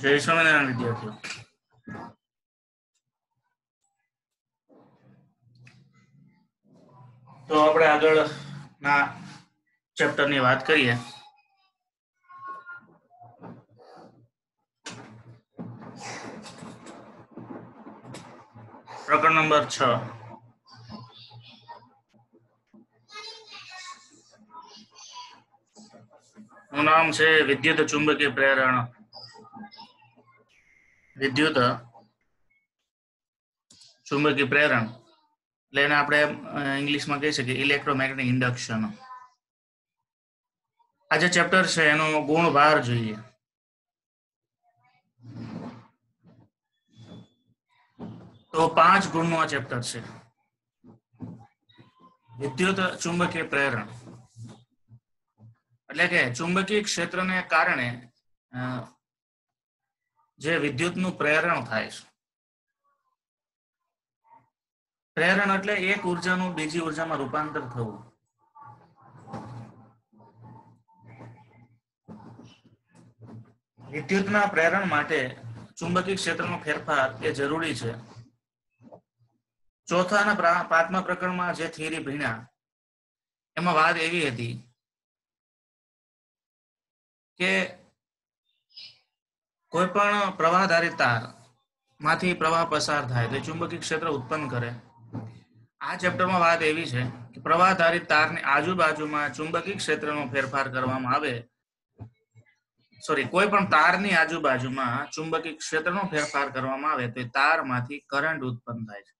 જય સ્વામિનારાયણ વિદ્યાર્થીઓ. તો આપણે આગળના ચેપ્ટરની વાત કરીએ. પ્રકરણ નંબર 6. નું નામ છે વિદ્યુત ચુંબકીય પ્રેરણ. વિદ્યુત ચુંબકીય પ્રેરણ એટલે એને આપણે ઇંગ્લિશમાં કહી શકીએ ઇલેક્ટ્રોમેગ્નેટિક ઇન્ડક્શન. આ જે ચેપ્ટર છે એનો ગુણભાર જોઈએ. તો 5 ગુણનું આ ચેપ્ટર છે. વિદ્યુત ચુંબકીય પ્રેરણ એટલે કે ચુંબકીય ક્ષેત્રને કારણે જે વિદ્યુતનું પ્રેરણ થાય છે. પ્રેરણ એટલે એક ઉર્જાનું બીજી ઉર્જામાં રૂપાંતર થવું. વિદ્યુતના પ્રેરણ માટે ચુંબકીય ક્ષેત્રનો ફેરફાર એ જરૂરી છે. ચોથા અને પાંચમા પ્રકરણમાં જે થિયરી ભણ્યા એમાં વાત એવી હતી કે કોઈ પણ પ્રવાહધારી તાર માંથી પ્રવાહ પસાર થાય તો ચુંબકીય ક્ષેત્ર ઉત્પન્ન કરે. આ ચેપ્ટરમાં વાત એવી છે કે પ્રવાહધારી તારની આજુબાજુમાં ચુંબકીય ક્ષેત્રનો ફેરફાર કરવામાં આવે. કોઈ પણ તારની આજુબાજુમાં ચુંબકીય ક્ષેત્રનો ફેરફાર કરવામાં આવે તો તારમાંથી કરંટ ઉત્પન્ન થાય છે.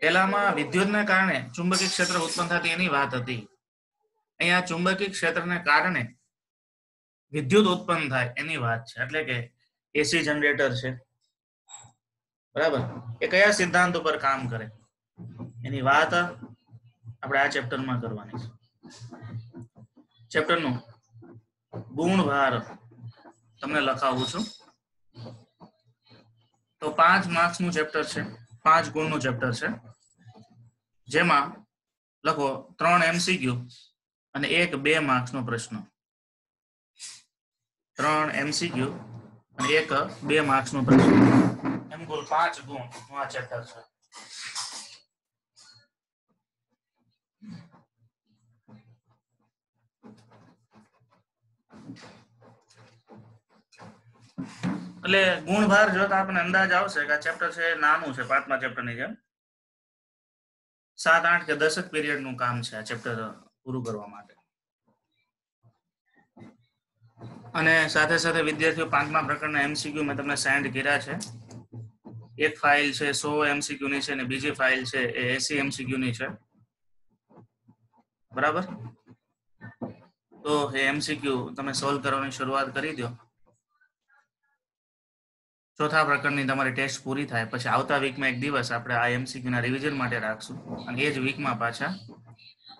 પહેલામાં વિદ્યુતને કારણે ચુંબકીય ક્ષેત્ર ઉત્પન્ન થતી એની વાત હતી. અહીંયા ચુંબકીય ક્ષેત્રને કારણે વિદ્યુત ઉત્પન્ન થાય એની વાત છે. એટલે કે એસી જનરેટર છે, બરાબર, એ કયા સિદ્ધાંત ઉપર કામ કરે એની વાત આપણે આ ચેપ્ટરમાં કરવાની છે. ચેપ્ટરનું ગુણભાર તમને લખાવું છું. તો 5 માર્ક્સનું ચેપ્ટર છે, 5 ગુણનું ચેપ્ટર છે, જેમાં લખો 3 MCQ અને 1 2 માર્ક્સનો પ્રશ્ન. 3 MCQ અને 1 2 માર્ક્સનો પ્રશ્ન. એમ કુલ 5 ગુણનું આ ચેપ્ટર છે. એટલે ગુણભાર જોતા આપણને અંદાજ આવશે કે આ ચેપ્ટર છે નાનું છે. 5મા ચેપ્ટરની જેમ 7 8 કે 10 પીરિયડનું કામ છે આ ચેપ્ટર પૂરું કરવા માટે. અને સાથે સાથે વિદ્યાર્થીઓ 5મા પ્રકરણના MCQ મેં તમને સેન્ડ કર્યા છે. એક ફાઇલ છે 100 MCQ ની છે અને બીજી ફાઇલ છે એ 80 MCQ ની છે, બરાબર. તો એ MCQ તમે સોલ્વ કરવાની શરૂઆત કરી દો. ચોથા પ્રકરણની તમારી ટેસ્ટ પૂરી થાય પછી આવતા વીકમાં એક દિવસ આપણે આ MCQ ના રિવિઝન માટે રાખશું અને એ જ વીકમાં પાછા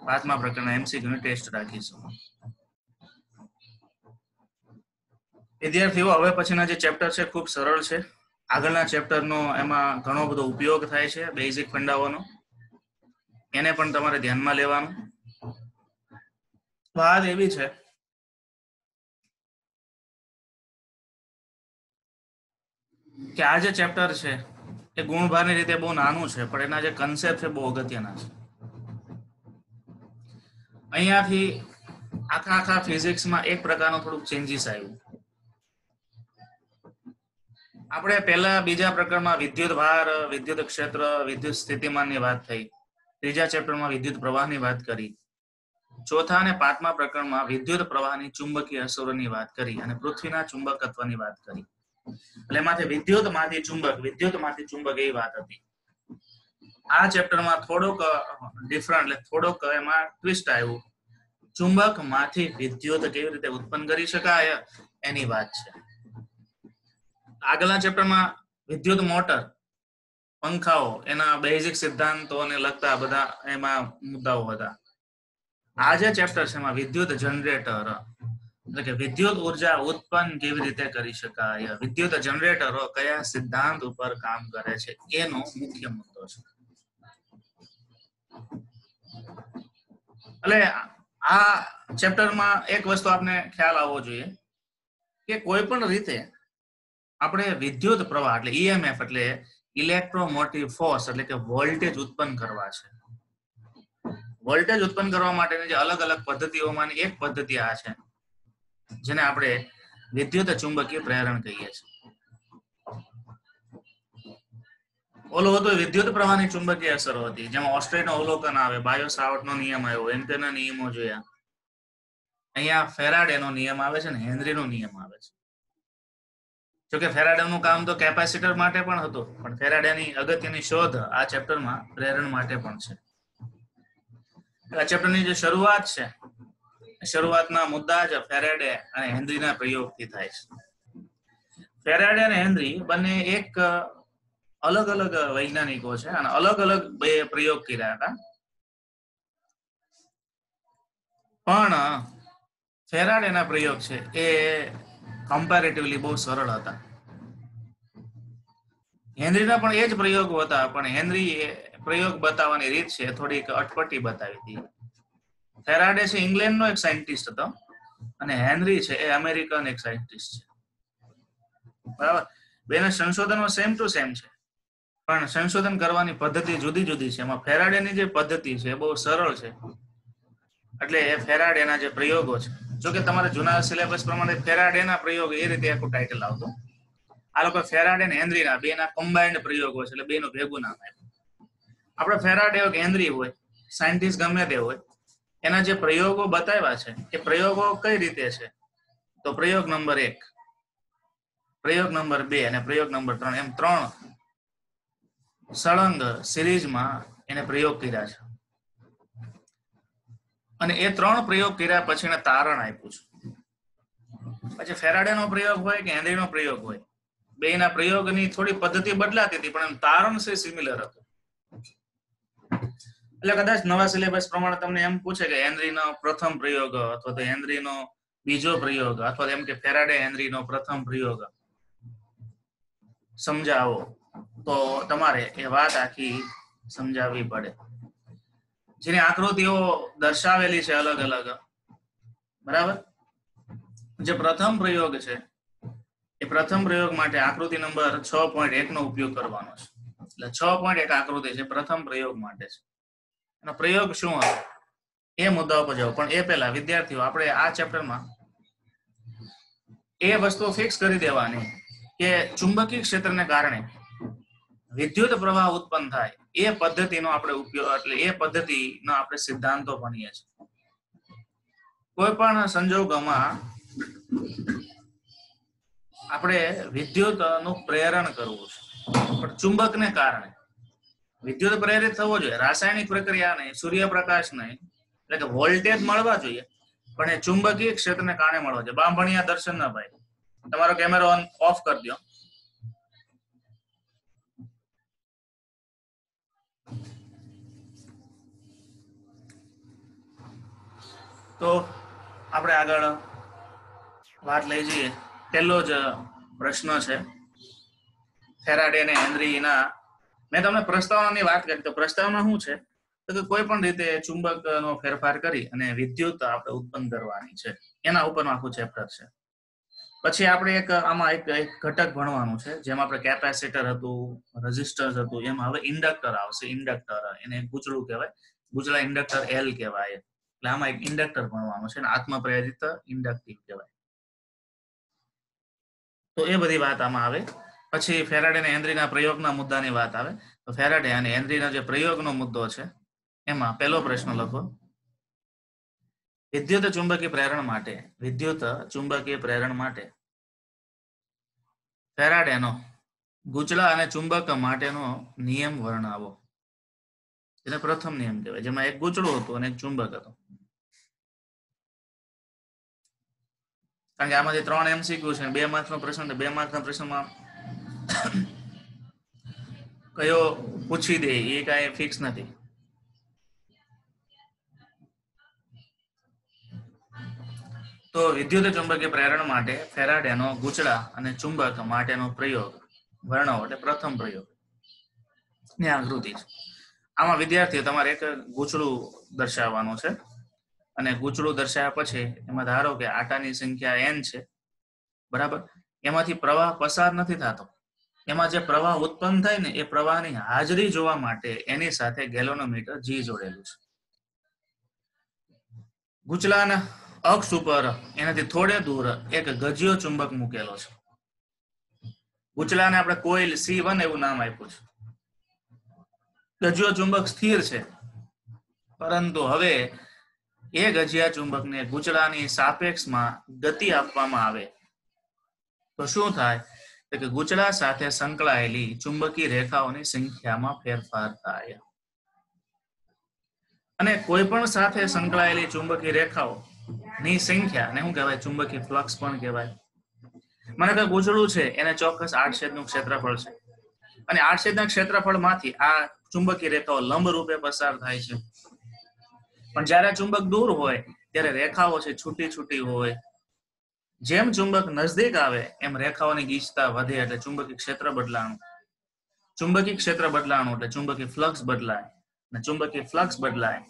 5મા પ્રકરણના MCQ ની ટેસ્ટ રાખીશું. વિદ્યાર્થીઓ હવે પછીના જે ચેપ્ટર છે ખૂબ સરળ છે. આગળના ચેપ્ટરનો એમાં ઘણો બધો ઉપયોગ થાય છે બેઝિક ફંડાઓનો, એને પણ તમારે ધ્યાનમાં લેવાનું. વાત એવી છે કે આ જે ચેપ્ટર છે એ ગુણભારની રીતે બહુ નાનું છે પણ એના જે કન્સેપ્ટ છે બહુ અગત્યના છે. અહીંયાથી આખા ફિઝિક્સમાં એક પ્રકારનું થોડુંક ચેન્જીસ આવ્યું. આપણે પહેલા બીજા પ્રકરણમાં વિદ્યુત ભાર, વિદ્યુત ક્ષેત્ર, વિદ્યુત સ્થિતિમાનની વાત થઈ. ત્રીજા ચેપ્ટરમાં વિદ્યુત પ્રવાહની વાત કરી. ચોથા અને 5મા પ્રકરણમાં વિદ્યુત પ્રવાહની ચુંબકીય અસરોની વાત કરી અને પૃથ્વીના ચુંબકત્વની વાત કરી. એટલે એમાંથી વિદ્યુતમાંથી ચુંબક એવી વાત હતી. આ ચેપ્ટરમાં થોડોક ડિફરન્ટ એટલે થોડોક એમાં ટ્વિસ્ટ આવ્યું. ચુંબકમાંથી વિદ્યુત કેવી રીતે ઉત્પન્ન કરી શકાય એની વાત છે. આગળના ચેપ્ટરમાં વિદ્યુત મોટર, પંખાઓ, એના બેઝિક સિદ્ધાંતોને લગતા બધા એમાં મુદ્દાઓ હતા. આ જે ચેપ્ટર છે એમાં વિદ્યુત જનરેટર એટલે કે વિદ્યુત ઉર્જા ઉત્પન્ન કેવી રીતે કરી શકાય, વિદ્યુત જનરેટરો કયા સિદ્ધાંત ઉપર કામ કરે છે એનો મુખ્ય મુદ્દો છે. એટલે આ ચેપ્ટરમાં એક વસ્તુ આપને ખ્યાલ આવવો જોઈએ કે કોઈ પણ રીતે આપણે વિદ્યુત પ્રવાહ એટલે ઈએમએફ એટલે ઇલેક્ટ્રોમોટિવ ફોર્સ એટલે કે વોલ્ટેજ ઉત્પન્ન કરવા છે. વોલ્ટેજ ઉત્પન્ન કરવા માટેની જે અલગ અલગ પદ્ધતિઓમાંની એક પદ્ધતિ આ છે, જેને આપણે વિદ્યુત ચુંબકીય પ્રેરણ કહીએ છીએ. ઓલું હતું વિદ્યુત પ્રવાહની ચુંબકીય અસરો હતી, જેમાં ઓસ્ટ્રેટનો અવલોકન આવે, બાયો-સાવર્ટનો નિયમ આવ્યો, એમ્પીયરના નિયમો જોયા. અહીંયા ફેરાડેનો નિયમ આવે છે ને હેનરીનો નિયમ આવે છે. જોકે ફેરાડેનું કામ તો કેપેસિટર માટે પણ હતું, પણ ફેરાડેની અગત્યની શોધ આ ચેપ્ટરમાં પ્રેરણ માટે પણ છે. આ ચેપ્ટરની જે શરૂઆત છે, શરૂઆતના મુદ્દા જ ફેરાડે અને હેનરીના પ્રયોગથી થાય છે. ફેરાડે અને હેનરી બંને એક અલગ અલગ વૈજ્ઞાનિકો છે અને અલગ અલગ બે પ્રયોગ કર્યા હતા. પણ ફેરાડેના પ્રયોગ છે એ કમ્પેરેટિવલી બહુ સરળ હતા. હેનરીના પણ એ જ પ્રયોગો હતા, પણ હેનરી પ્રયોગ બતાવવાની રીત છે થોડીક અટપટી બતાવી હતી. ફેરાડે છે ઇંગ્લેન્ડનો એક સાયન્ટિસ્ટ હતો અને હેનરી છે એ અમેરિકન એક સાયન્ટિસ્ટ છે. બરાબર, બેના સંશોધનો સેમ ટુ સેમ છે, પણ સંશોધન કરવાની પદ્ધતિ જુદી જુદી છે. એમાં ફેરાડેની જે પદ્ધતિ છે એ બહુ સરળ છે, એટલે એ ફેરાડેના જે પ્રયોગો છે, જો કે તમારે જૂના સિલેબસ પ્રમાણે ફેરાડેના પ્રયોગ એ રીતે આખું ટાઇટલ આવતું. આ લોકો ફેરાડે અને હેનરીના બેના કમ્બાઇન્ડ પ્રયોગો છે, એટલે બેનું ભેગું નામ આપ્યું. આપણે ફેરાડે હોય કે હેનરી હોય, સાયન્ટિસ્ટ ગમે તે હોય, એના જે પ્રયોગો બતાવ્યા છે એ પ્રયોગો કઈ રીતે છે, તો પ્રયોગ નંબર 1, પ્રયોગ નંબર 2 અને પ્રયોગ નંબર 3 એમ 3 સળંગ સિરીઝમાં એને પ્રયોગ કર્યા છે. અને એ 3 પ્રયોગ કર્યા પછી એને તારણ આપ્યું છે. પછી ફેરાડેનો પ્રયોગ હોય કે હેનરીનો પ્રયોગ હોય, બેના પ્રયોગની થોડી પદ્ધતિ બદલાતી હતી, પણ તારણ છે સિમિલર હતું. એટલે કદાચ નવા સિલેબસ પ્રમાણે તમને એમ પૂછે કે હેનરીનો પ્રથમ પ્રયોગ અથવા તો હેનરીનો બીજો પ્રયોગ અથવા એમ કે ફેરાડે હેનરીનો પ્રથમ પ્રયોગ સમજાવો, તો તમારે એ વાત આખી સમજાવવી પડે. જેની આકૃતિઓ દર્શાવેલી છે અલગ અલગ, બરાબર. જે પ્રથમ પ્રયોગ છે એ પ્રથમ પ્રયોગ માટે આકૃતિ નંબર 6.1 નો ઉપયોગ કરવાનો છે. એટલે 6.1 આકૃતિ છે પ્રથમ પ્રયોગ માટે છે. એનો પ્રયોગ શું હતો એ મુદ્દા ઉપર જાઓ, પણ એ પહેલા વિદ્યાર્થીઓ આપણે આ ચેપ્ટરમાં એ વસ્તુ ફિક્સ કરી દેવાની કે ચુંબકીય ક્ષેત્રને કારણે વિદ્યુત પ્રવાહ ઉત્પન્ન થાય એ પદ્ધતિનો આપણે ઉપયોગ, એટલે એ પદ્ધતિનો આપણે સિદ્ધાંતો ભણીએ છીએ. કોઈ પણ સંજોગોમાં આપણે વિદ્યુતનું પ્રેરણ કરવું છે, પણ ચુંબકને કારણે વિદ્યુત પ્રેરિત થવો જોઈએ, રાસાયણિક પ્રક્રિયા નહીં, સૂર્યપ્રકાશ નહીં, એટલે કે વોલ્ટેજ મળવા જોઈએ, પણ એ ચુંબકીય ક્ષેત્રને કારણે મળવા જોઈએ. બાંભણિયા દર્શનભાઈ, તમારો કેમેરો ઓફ કરી દો. તો આપણે આગળ વાત લઈ જઈએ. પહેલો જ પ્રશ્ન છે ફેરાડે અને હેનરીના. મેં તમને પ્રસ્તાવનાની વાત કરી, તો પ્રસ્તાવના શું છે તો કે કોઈ પણ રીતે ચુંબકનો ફેરફાર કરી અને વિદ્યુત આપણે ઉત્પન્ન કરવાની છે, એના ઉપર આખું ચેપ્ટર છે. પછી આપણે આમાં એક ઘટક ભણવાનું છે, જેમાં આપણે કેપેસિટર હતું, રેઝિસ્ટન્સ હતું, એમાં હવે ઇન્ડક્ટર આવશે. ઇન્ડક્ટર એને ગૂંચળું કહેવાય, ગૂંચળા ઇન્ડક્ટર એલ કહેવાય. એટલે આમાં એક ઇન્ડક્ટર ભણવાનું છે, આત્મપ્રેરિત ઇન્ડક્ટિવ કહેવાય. તો એ બધી વાત આમાં આવે. પછી ફેરાડે અને હેનરીના પ્રયોગના મુદ્દાની વાત આવે. તો ફેરાડે અને હેનરીના જે પ્રયોગનો મુદ્દો છે એમાં પહેલો પ્રશ્ન લખો, વિદ્યુત ચુંબકીય પ્રેરણ માટે ફેરાડેનો ગૂંચળા અને ચુંબક માટેનો નિયમ વર્ણવો. એને પ્રથમ નિયમ કહેવાય, જેમાં એક ગૂંચળું હતું અને એક ચુંબક હતું. કારણ કે આમાંથી 3 MCQ છે, 2 માર્ક્સનો પ્રશ્ન, 2 માર્ક્સના પ્રશ્નમાં કયો પૂછી દે એ કાંઈ ફિક્સ નથી. તો વિદ્યુત ચુંબકીય પ્રેરણ માટે ફેરાડેનો ગૂંચળા અને ચુંબક માટેનો પ્રયોગ વર્ણવો, એટલે પ્રથમ પ્રયોગ ની આકૃતિ છે. આમાં વિદ્યાર્થીઓ તમારે એક ગૂંચળું દર્શાવવાનું છે, અને ગૂંચળું દર્શાવ્યા પછી એમાં ધારો કે આટાની સંખ્યા n છે, બરાબર. એમાંથી પ્રવાહ પસાર નથી થતો. એમાં જે પ્રવાહ ઉત્પન્ન થાય ને એ પ્રવાહની હાજરી જોવા માટે એની સાથે ગેલોનોમીટર G જોડેલું છે. ગુચલાના અક્ષ ઉપર એનાથી થોડે દૂર એક ગજિયો ચુંબક મૂકેલો છે. ગુચલાને આપણે કોઇલ C1 એવું નામ આપ્યું છે. ગજિયો ચુંબક સ્થિર છે, પરંતુ હવે એ ગજિયા ચુંબકને ગુચલાની સાપેક્ષમાં ગતિ આપવામાં આવે તો શું થાય કે ગુચલા સાથે સંકળાયેલી ચુંબકીય રેખાઓની સંખ્યામાં ફેરફાર થાય. અને કોઈ પણ સાથે સંકળાયેલી ચુંબકીય રેખાઓ ની સંખ્યા ને શું કહેવાય? ચુંબકીય ફ્લક્સ પણ કહેવાય. મને કે ગુચડું છે એને ચોક્કસ આડછેદનું ક્ષેત્રફળ છે, અને આડછેદના ક્ષેત્રફળમાંથી આ ચુંબકીય રેખાઓ લંબ રૂપે પસાર થાય છે. પણ જ્યારે ચુંબક દૂર હોય ત્યારે રેખાઓ છે છૂટી છૂટી હોય. જેમ ચુંબક નજદીક આવે એમ રેખાઓની ગીચતા વધે એટલે ચુંબકીય ક્ષેત્ર બદલાણું. ચુંબકીય ક્ષેત્ર બદલાણું એટલે ચુંબકીય ફ્લક્સ બદલાય, અને ચુંબકીય ફ્લક્સ બદલાય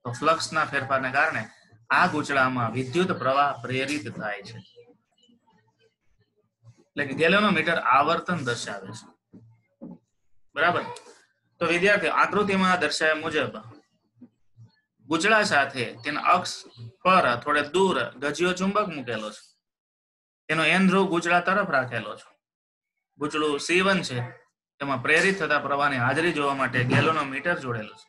તો ફ્લક્સના ફેરફારને કારણે આ ગુચડામાં વિદ્યુત પ્રવાહ પ્રેરિત થાય છે. એટલે કે ગેલોનોમીટર આવર્તન દર્શાવે છે. બરાબર. તો વિદ્યાર્થીઓ, આકૃતિમાં દર્શાવ્યા મુજબ ગુચડા સાથે તેના અક્ષ પર થોડે દૂર ગજિયો ચુંબક મૂકેલો છે. તેનો એન ધ્રુવ ગુચડા તરફ રાખેલો છે. ગુચડું C1 છે, તેમાં પ્રેરિત થતા પ્રવાહની હાજરી જોવા માટે ગેલોનોમીટર જોડેલું છે.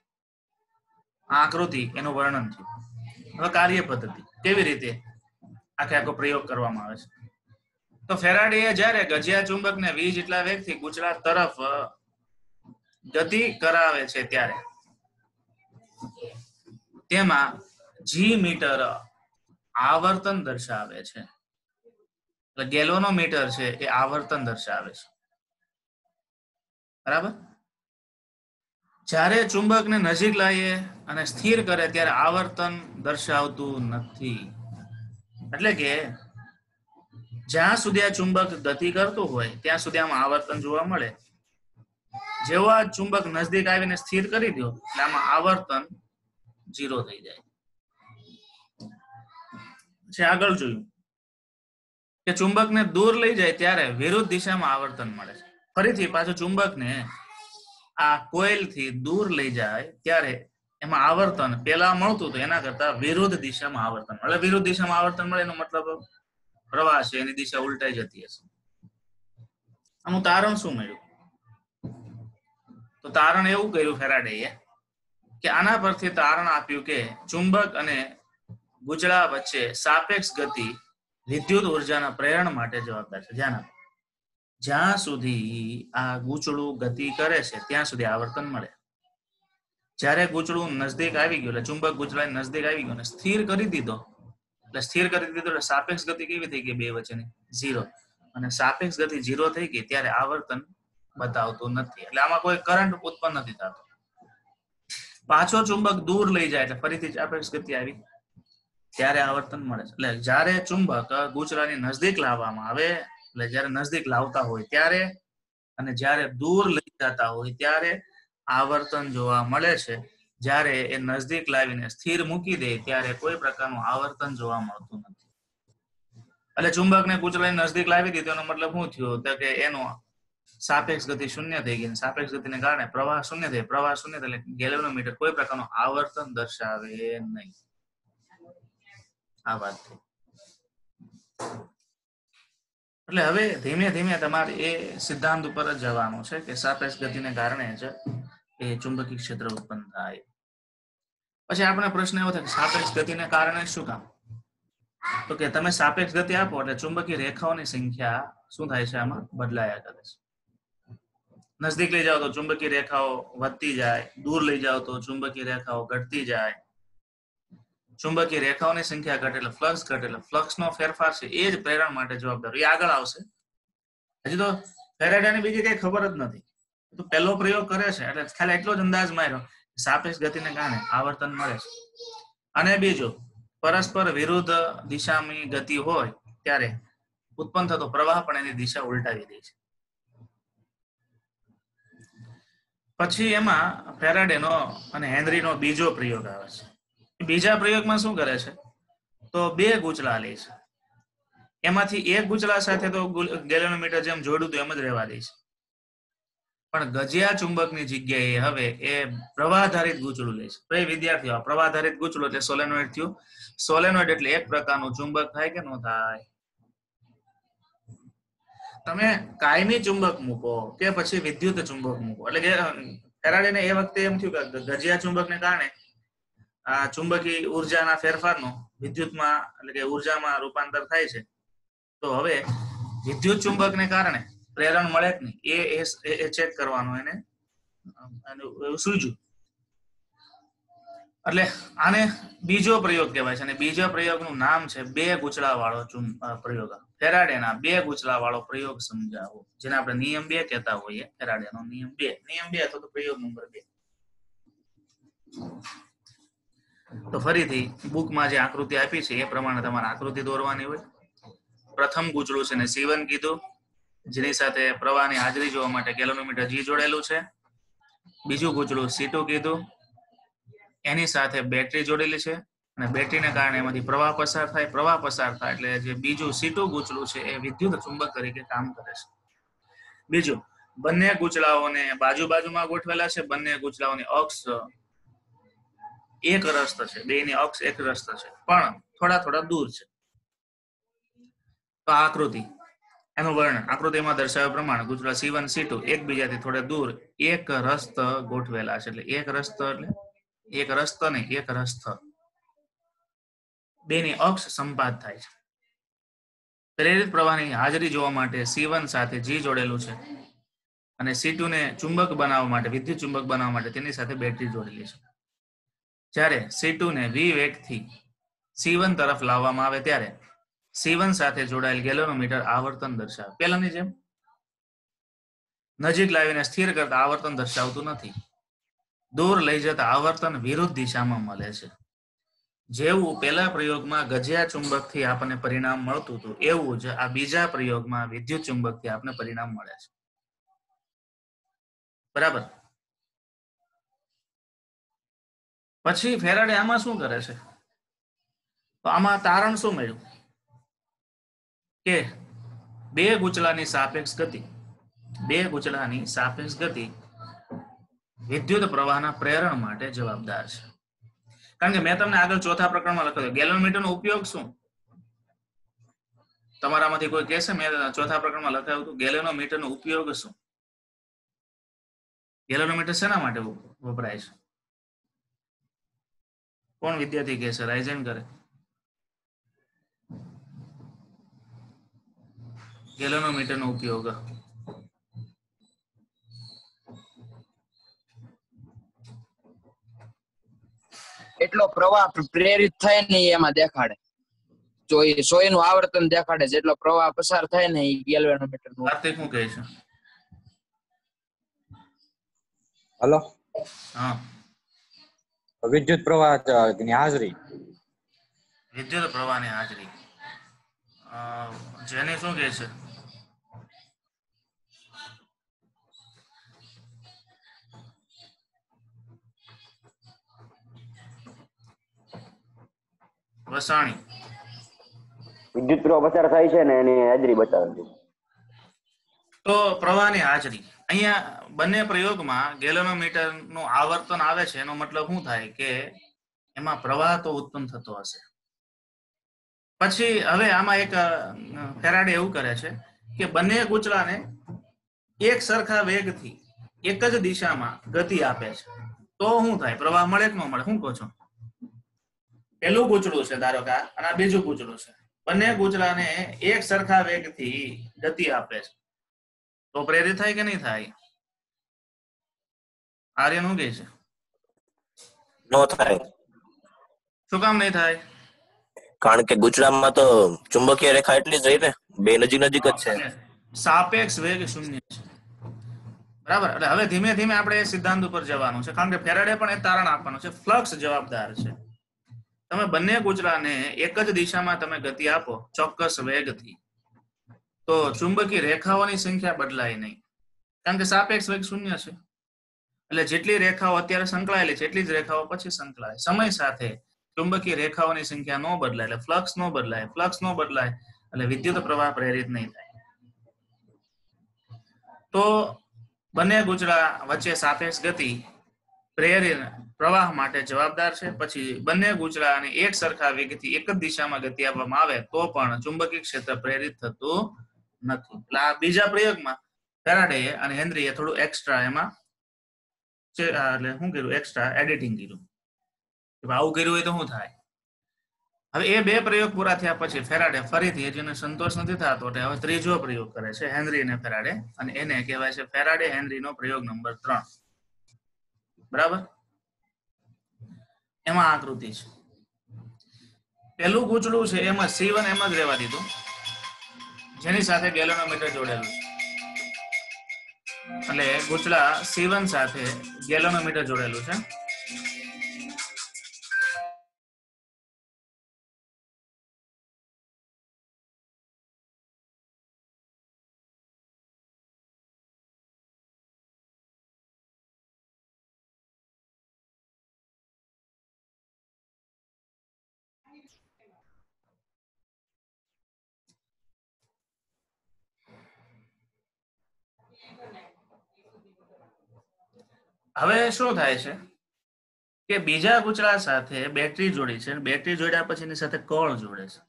આ આકૃતિ એનું વર્ણન છે. હવે કાર્ય પદ્ધતિ કેવી રીતે આખો પ્રયોગ કરવામાં આવે છે. તો ફેરાડેએ જ્યારે ગજિયા ચુંબકને v જેટલા વેગથી ગુચડા તરફ ગતિ કરાવે છે ત્યારે તેમાં G મીટર આવર્તન દર્શાવે છે. એટલે ગેલોનોમીટર છે એ આવર્તન દર્શાવે છે. બરાબર. જ્યારે ચુંબકને નજીક લાવીએ અને સ્થિર કરે ત્યારે આવર્તન દર્શાવતું નથી. એટલે કે જ્યાં સુધી આ ચુંબક ગતિ કરતું હોય ત્યાં સુધી આમાં આવર્તન જોવા મળે. જેવો આ ચુંબક નજદીક આવીને સ્થિર કરી દો એટલે આમાં આવર્તન 0 થઈ જાય છે. આગળ જોયું કે ચુંબકને દૂર લઈ જાય ત્યારે વિરુદ્ધ દિશામાં આવર્તન મળે છે. ફરીથી પાછું ચુંબકને આ કોઇલ થી દૂર લઈ જાય ત્યારે એમાં આવર્તન પેલા મળતું હતું એના કરતા વિરુદ્ધ દિશામાં આવર્તન મળે. વિરુદ્ધ દિશામાં આવર્તન મળે એનો મતલબ પ્રવાહ છે એની દિશા ઉલટાઈ જતી હશે. આનું તારણ શું મળ્યું? તો તારણ એવું કર્યું ફેરાડેએ કે આના પરથી તારણ આપ્યું કે ચુંબક અને ગુચડા વચ્ચે સાપેક્ષ ગતિ વિદ્યુત ઉર્જાના પ્રેરણ માટે જવાબદાર છે. જ્યાં સુધી આ ગુચડું ગતિ કરે છે ત્યાં સુધી આવર્તન મળે. જ્યારે ગુચડું નજદીક આવી ગયું એટલે ચુંબક ગુચડાની નજદીક આવી ગયું અને સ્થિર કરી દીધો એટલે સાપેક્ષ ગતિ કેવી થઈ ગઈ? બે વચ્ચેની 0. અને સાપેક્ષ ગતિ 0 થઈ ગઈ ત્યારે આવર્તન બતાવતું નથી. એટલે આમાં કોઈ કરંટ ઉત્પન્ન નથી થતો. પાછો ચુંબક દૂર લઈ જાય એટલે ફરીથી સાપેક્ષ ગતિ આવી ત્યારે આવર્તન મળે છે. એટલે જ્યારે ચુંબક ગુચડાની નજદીક લાવવામાં આવે એટલે જ્યારે નજદીક લાવતા હોય ત્યારે અને જ્યારે દૂર લઈ જતા હોય ત્યારે આવર્તન જોવા મળે છે. જ્યારે એ નજદીક લાવીને સ્થિર મૂકી દે ત્યારે કોઈ પ્રકારનું આવર્તન જોવા મળતું નથી. એટલે ચુંબકને ગુચડાની નજદીક લાવી દીધો એનો મતલબ શું થયો? તો કે એનો સાપેક્ષ ગતિ 0 થઈ ગઈ. સાપેક્ષ ગતિને કારણે પ્રવાહ 0 થાય. પ્રવાહ 0 થાય એટલે ગેલોનોમીટર કોઈ પ્રકારનું આવર્તન દર્શાવે નહીં. આ વાત થઈ. એટલે હવે ધીમે ધીમે તમારે એ સિદ્ધાંત ઉપર જ જવાનું છે કે સાપેક્ષ ગતિને કારણે જ એ ચુંબકીય ક્ષેત્ર ઉત્પન્ન થાય. પછી આપણે પ્રશ્ન એવો થાય કે સાપેક્ષ ગતિને કારણે શું કામ? તો કે તમે સાપેક્ષ ગતિ આપો એટલે ચુંબકીય રેખાઓની સંખ્યા શું થાય છે? આમાં બદલાયા કરે છે. નજદીક લઈ જાઓ તો ચુંબકીય રેખાઓ વધતી જાય, દૂર લઈ જાઓ તો ચુંબકીય રેખાઓ ઘટતી જાય. ચુંબકીય રેખાઓની સંખ્યા ઘટે એટલે ફ્લક્સ ઘટે એટલે ફ્લક્સનો ફેરફાર છે એ જ પ્રેરણ માટે જવાબદાર. એ આગળ આવશે. હજી તો ફેરાડેને બીજી કઈ ખબર જ નથી. તો પહેલો પ્રયોગ કરે છે એટલે ખાલી એટલો જ અંદાજ માર્યો સાપેક્ષ ગતિને કારણે આવર્તન મળે છે. અને બીજું, પરસ્પર વિરુદ્ધ દિશાની ગતિ હોય ત્યારે ઉત્પન્ન થતો પ્રવાહ પણ એની દિશા ઉલટાવી દે છે. પછી એમાં ફેરાડેનો અને હેનરીનો બીજો પ્રયોગ આવે છે. બીજા પ્રયોગમાં શું કરે છે? તો બે ગુચડા લે છે. એમાંથી એક ગુચલા સાથે તો ગેલેનોમીટર જેમ જોડ્યું હતું એમ જ રહેવા દઈશ, પણ ગજિયા ચુંબકની જગ્યાએ હવે એ પ્રવાહાધારિત ગુચલું લેશે. તો એ વિદ્યાર્થીઓ પ્રવાહાધારિત ગુચલું એટલે સોલેનોઇડ થયું. સોલેનોઇડ એટલે એક પ્રકારનું ચુંબક થાય કે ન થાય? તમે કાયમી ચુંબક મૂકો કે પછી વિદ્યુત ચુંબક મૂકો, એટલે કે ફેરાડેને એ વખતે એમ થયું કે ગજિયા ચુંબકને કારણે આ ચુંબકી ઉર્જાના ફેરફારનો વિદ્યુતમાં એટલે કે ઉર્જામાં રૂપાંતર થાય છે. તો હવે વિદ્યુત ચુંબકને કારણે પ્રેરણ મળે કે નહીં એ ચેક કરવાનું એને સૂઝ્યું. એટલે આને બીજો પ્રયોગ કહેવાય છે, અને બીજા પ્રયોગનું નામ છે બે ગુચલા વાળો પ્રયોગ. ફેરાડેના બે ગુચલા વાળો પ્રયોગ સમજાવો, જેને આપણે નિયમ 2 કહેતા હોઈએ. ફેરાડેનો નિયમ 2 અથવા તો પ્રયોગ નંબર 2. તો ફરીથી બુકમાં જે આકૃતિ આપી છે એ પ્રમાણે તમારે આકૃતિ દોરવાની હોય. પ્રથમ ગુચલું છે ને C1 કીધું, જેની સાથે પ્રવાહની હાજરી જોવા માટે ગેલેનોમીટર G જોડેલું છે. બીજું ગુચલું C2 કીધું, એની સાથે બેટરી જોડેલી છે અને બેટરીને કારણે એમાંથી પ્રવાહ પસાર થાય. પ્રવાહ પસાર થાય એટલે જે બીજું C2 ગુચલું છે એ વિદ્યુત ચુંબક તરીકે કામ કરે છે. બીજું, બંને ગુચલાઓને બાજુમાં ગોઠવેલા છે. બંને ગુચલાઓની અક્ષ એક રસ્ત છે, બેની અક્ષ એક રસ્ત છે, પણ થોડા દૂર છે. તો આ આકૃતિ એનું વર્ણન આકૃતિમાં દર્શાવ્યા પ્રમાણે ગુચલા C1 C2 એકબીજાથી થોડા દૂર એક રસ્ત ગોઠવેલા છે. એટલે એક રસ્ત એટલે એક રસ્ત નહીં, એક રસ્ત. બેની અક્ષ સંપાત થાય છે. પ્રેરિત પ્રવાહની હાજરી જોવા માટે C1 સાથે G જોડેલું છે અને C2 ને ચુંબક બનાવવા માટે વિદ્યુત ચુંબક બનાવવા માટે તેની સાથે બેટરી જોડેલી છે. જ્યારે C2 ને V વેગથી C1 તરફ લાવવામાં આવે ત્યારે C1 સાથે જોડાયેલ ગેલેનોમીટર આવર્તન દર્શાવે. પહેલાની જેમ નજીક લાવીને સ્થિર કરતા આવર્તન દર્શાવતું નથી. દૂર લઈ જતા આવર્તન વિરુદ્ધ દિશામાં મળે છે. જેવું પહેલા પ્રયોગમાં ગજિયા ચુંબકથી આપણને પરિણામ મળતું હતું, એવું જ આ બીજા પ્રયોગમાં વિદ્યુત ચુંબકથી આપણને પરિણામ મળે છે. બરાબર. પછી ફેરાડે આમાં શું કરે છે? તો આમાં તારણ શું મળ્યું કે બે ગુચલાની સાપેક્ષ ગતિ વિદ્યુત પ્રવાહના પ્રેરણ માટે જવાબદાર છે. કારણ કે મેં તમને આગળ ચોથા પ્રકરણમાં લખ્યું ગેલેનોમીટરનો ઉપયોગ શું? તમારામાંથી કોઈ કહેશે? મેં ચોથા પ્રકરણમાં લખાયું હતું ગેલેનોમીટરનો ઉપયોગ શું? ગેલેનોમીટર શેના માટે વપરાય છે? કોણ વિદ્યાર્થી કહેશે? રાઇઝન કરે. ગેલેનોમીટરનો ઉપયોગ એટલો પ્રવાહ પ્રેરિત થાય ને એમાં દેખાડે. જો એ 100 નું આવર્તન દેખાડે, જેટલો પ્રવાહ પસાર થાય ને એ ગેલેનોમીટર નું. કાર્તિક શું કહે છે? હલો. હા, વિદ્યુત પ્રવાહની હાજરી. વિદ્યુત પ્રવાહની હાજરી. જેને શું કહે છે? વસાણી. વિદ્યુત પ્રવાહ પસાર થાય છે ને એની હાજરી બતાવે છે. તો પ્રવાહની હાજરી અહીંયા બંને પ્રયોગમાં ગેલેનોમીટર નું આવર્તન આવે છે, એનો મતલબ શું થાય કે એમાં પ્રવાહ તો ઉત્પન્ન થતો હશે. પછી હવે આમાં એક ફેરાડે એવું કરે છે કે બંને ગુચલાને એક સરખા વેગથી એક જ દિશામાં ગતિ આપે છે. તો શું થાય? પ્રવાહ મળે કે ન મળે? શું કહો છો? પેલું ગુચલું છે ધારો કે અને આ બીજું ગુચલું છે. બંને ગુચલાને એક સરખા વેગથી ગતિ આપે છે, તો પ્રેરિત થાય કે નહીં થાય? આર્યન શું કહે છે? નો થાય. શું કામ નહીં થાય? કારણ કે ગુચલામાં તો ચુંબકીય રેખા એટલી જ રહી ને, બે નજીક જ છે. સાપેક્ષ વેગ શૂન્ય છે. બરાબર. એટલે હવે ધીમે ધીમે આપણે એ સિદ્ધાંત ઉપર જવાનું છે, કારણ કે ફેરાડે પણ એ તારણ આપવાનું છે. ફ્લક્સ જવાબદાર છે. તમે બંને ગુચલાને એક જ દિશામાં તમે ગતિ આપો ચોક્કસ વેગથી, તો ચુંબકીય રેખાઓની સંખ્યા બદલાય નહીં, કારણ કે સાપેક્ષ વેગ શૂન્ય છે. એટલે જેટલી રેખાઓ અત્યારે સંકળાયેલી છે એટલી જ રેખાઓ પછી સંકળાય. સમય સાથે ચુંબકીય રેખાઓની સંખ્યા ન બદલાય એટલે ફ્લક્સ ન બદલાય. ફ્લક્સ ન બદલાય એટલે વિદ્યુત પ્રવાહ પ્રેરિત નહીં થાય. તો બંને ગુચળા વચ્ચે સાપેક્ષ ગતિ પ્રેરિત પ્રવાહ માટે જવાબદાર છે. પછી બંને ગુચળાને એક સરખા વેગથી એક જ દિશામાં ગતિ આપવામાં આવે તો પણ ચુંબકીય ક્ષેત્ર પ્રેરિત થતું નથી. એટલે આ બીજા પ્રયોગમાં ફેરાડે અને હેનરીએ થોડું એક્સ્ટ્રા એમાં એટલે શું કર્યું, એક્સ્ટ્રા એડિટિંગ કર્યું. આવું કર્યું હોય તો શું થાય. હવે એ બે પ્રયોગ પૂરા થયા પછી ફેરાડે ફરીથી જેને સંતોષ નથી થતો એટલે હવે ત્રીજો પ્રયોગ કરે છે હેનરી અને ફેરાડે, અને એને કહેવાય છે ફેરાડે હેનરીનો પ્રયોગ નંબર 3. બરાબર. એમાં આકૃતિ છે. પેલું ગૂંચળું છે એમાં C1 એમ જ રહેવા દીધું, જેની સાથે ગેલેનોમીટર જોડેલું છે. એટલે ગૂંચળા C1 સાથે ગેલેનોમીટર જોડેલું છે. હવે શું થાય છે કે બીજા ગૂંચળા સાથે બેટરી જોડી છે, બેટરી જોડ્યા પછી એની સાથે કળ જોડે છે.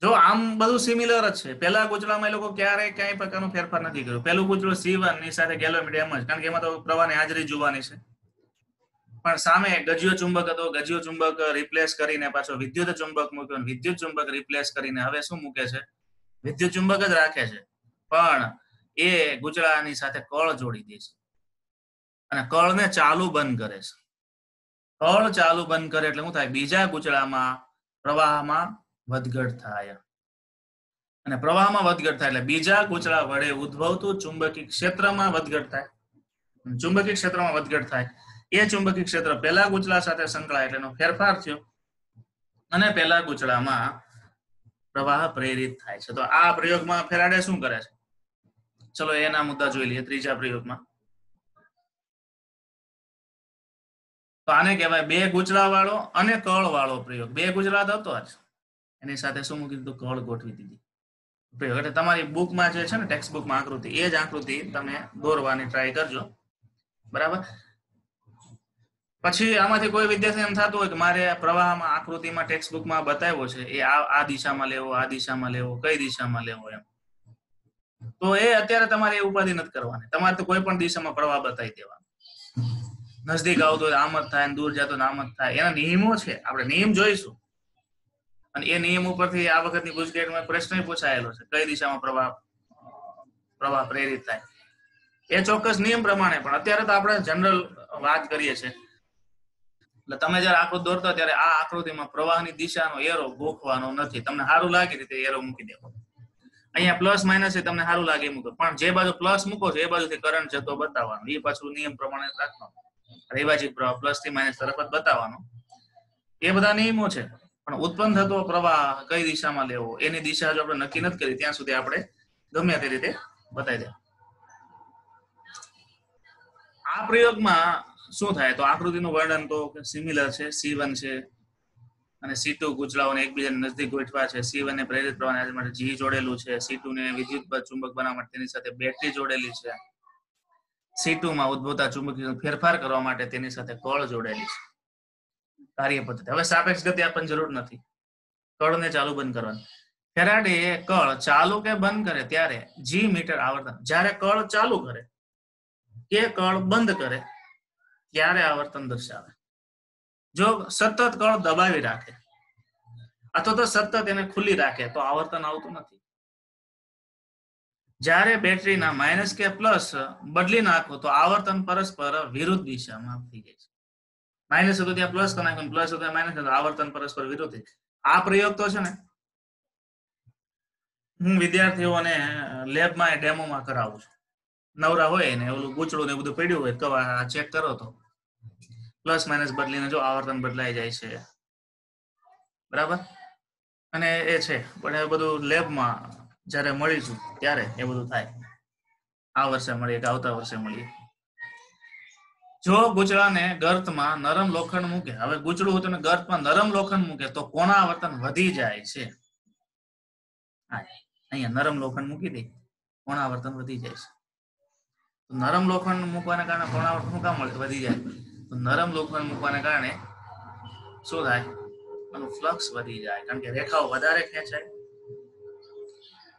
જો આમ બધું સિમિલર જ છે. પેલા ગૂંચળામાં એ લોકો ક્યારેય કઈ પ્રકારનો ફેરફાર નથી કર્યો. પેલું ગૂંચળું C1 ની સાથે ગેલોમીટર એમ જ, કારણ કે એમાં તો પ્રવાહની હાજરી જોવાની છે. પણ સામે ગજિયો ચુંબક હતો, ગજિયો ચુંબક રિપ્લેસ કરીને પાછો વિદ્યુત ચુંબક મૂક્યો, વિદ્યુત ચુંબક રિપ્લેસ કરીને હવે શું મૂકે છે, વિદ્યુત ચુંબક જ રાખે છે. પણ એ ગૂંચળાની સાથે કળ જોડી દે છે અને કળને ચાલુ બંધ કરે છે. કળ ચાલુ બંધ કરે એટલે શું થાય, બીજા ગૂંચળામાં પ્રવાહમાં વધઘટ થાય, અને પ્રવાહમાં વધઘટ થાય એટલે બીજા ગૂંચળા વડે ઉદ્ભવતું ચુંબકીય ક્ષેત્રમાં વધઘટ થાય. ચુંબકીય ક્ષેત્રમાં વધઘટ થાય. એ ચુંબકીય ક્ષેત્ર પહેલા ગૂંચળા સાથે સંકળાય એટલે એનો ફેરફાર થયો અને પહેલા ગૂંચળામાં પ્રવાહ પ્રેરિત થાય છે. તો આ પ્રયોગમાં ફેરાડે શું કરે છે, ચલો એના મુદ્દા જોઈ લઈએ. ત્રીજા પ્રયોગમાં તો આને કહેવાય બે ગૂંચળા વાળો અને કળ વાળો પ્રયોગ. બે ગૂંચળા હતો જ, એની સાથે શું મૂકી દીધું, કળ ગોઠવી દીધી પ્રયોગ. એટલે તમારી બુકમાં જે છે ને, ટેક્સ્ટ બુકમાં આકૃતિ, એ જ આકૃતિ તમે દોરવાની ટ્રાય કરજો. બરાબર. પછી આમાંથી કોઈ વિદ્યાર્થી એમ થતું હોય કે મારે પ્રવાહમાં આકૃતિમાં ટેક્સ્ટ બુકમાં બતાવ્યો છે એ આ દિશામાં લેવો, આ દિશામાં લેવો, કઈ દિશામાં લેવો એમ, તો એ અત્યારે તમારે એ ઉપાધિ નથી કરવાની. તમારે તો કોઈ પણ દિશામાં પ્રવાહ બતાવી દેવાનો. નજદીક આવતો હોય આમ જ થાય, દૂર જતો આમ જ થાય. એના નિયમો છે, આપણે નિયમ જોઈશું. અને એ નિયમ ઉપરથી આ વખતની ગુજકેટમાં પ્રશ્ન પૂછાયેલો છે, કઈ દિશામાં પ્રવાહ પ્રેરિત થાય, એ ચોક્કસ નિયમ પ્રમાણે. પણ અત્યારે તો આપણે જનરલ વાત કરીએ છીએ. એટલે તમે જયારે આકૃતિ દોરતા ત્યારે આ આકૃતિમાં પ્રવાહની દિશાનો એરો ગોખવાનો નથી. તમને સારું લાગે રીતે એરો મૂકી દેવો. અહીંયા પ્લસ માઇનસ એ તમને સારું લાગે મૂકો, પણ જે બાજુ પ્લસ મૂકો છો એ બાજુથી કરંટ જતો બતાવવાનો. એ પાછું નિયમ પ્રમાણે રાખવાનો. રેવાજી પ્રવાહ પ્લસ થી માઇનસ તરફ જ બતાવવાનો. એ બધા નિયમો છે. પણ ઉત્પન્ન થતો પ્રવાહ કઈ દિશામાં લેવો એની દિશા જો આપણે નક્કી નથી કરી ત્યાં સુધી આપણે ગમે તે રીતે બતાવી દે. આ પ્રયોગમાં શું થાય, તો આકૃતિનું વર્ણન તો સિમિલર છે. C1 છે અને C2 ગૂંચળાઓને એકબીજાની નજદીક ગોઠવા છે. C1 ને પ્રેરિત પ્રવાહ માટે G જોડેલું છે. C2 ને વિદ્યુત ચુંબક બનાવવા માટે તેની સાથે બેટરી જોડેલી છે. C2 માં ઉદ્ભવતા ચુંબકીય ફેરફાર કરવા માટે તેની સાથે કળ જોડેલી છે. કાર્ય પદ્ધતિ. હવે સાપેક્ષ ગતિ આપણને જરૂર નથી, કળને ચાલુ બંધ કરવાની. ફેરાડે કળ ચાલુ કે બંધ કરે ત્યારે G મીટર આવર્તન, જ્યારે કળ ચાલુ કરે કે કળ બંધ કરે ત્યારે આવર્તન દર્શાવે. જો સતત કળ દબાવી રાખે અથવા તો સતત એને ખુલ્લી રાખે તો આવર્તન આવતું નથી. જ્યારે બેટરીના માઇનસ કે પ્લસ બદલી નાખો તો આવર્તન પરસ્પર વિરુદ્ધ દિશામાં થઈ જાય છે. માઇનસ હતું ત્યાં પ્લસ કરી નાખો, પ્લસ હતું માઇનસ, આવર્તન પરસ્પર વિરુદ્ધ. આ પ્રયોગ તો છે ને હું વિદ્યાર્થીઓને લેબમાં ડેમોમાં કરાવું છું. નવરા હોય ને ઓલું ગૂંચળું ને બધું પડ્યું હોય તો આ ચેક કરો તો પ્લસ માઇનસ બદલીને જો આવર્તન બદલાઈ જાય છે. બરાબર. અને એ છે પણ એ બધું લેબમાં જયારે મળીશું ત્યારે એ બધું થાય. આ વર્ષે મળીએ કે આવતા વર્ષે મળીએ. જો ગૂંચળાને ગર્તમાં નરમ લોખંડ મૂકે, હવે ગૂંચળું હતું ને ગર્તમાં નરમ લોખંડ મૂકે તો કોણા આવર્તન વધી જાય છે. હા, અહીંયા નરમ લોખંડ મૂકી દે, કોણાવર્તન વધી જાય છે. તો નરમ લોખંડ મૂકવાના કારણે કોણાવર્તન શું કામ વધી જાય? તો નરમ લોખંડ મૂકવાના કારણે શું થાય? એનું ફ્લક્સ વધી જાય, કારણ કે રેખાઓ વધારે ખેંચાય.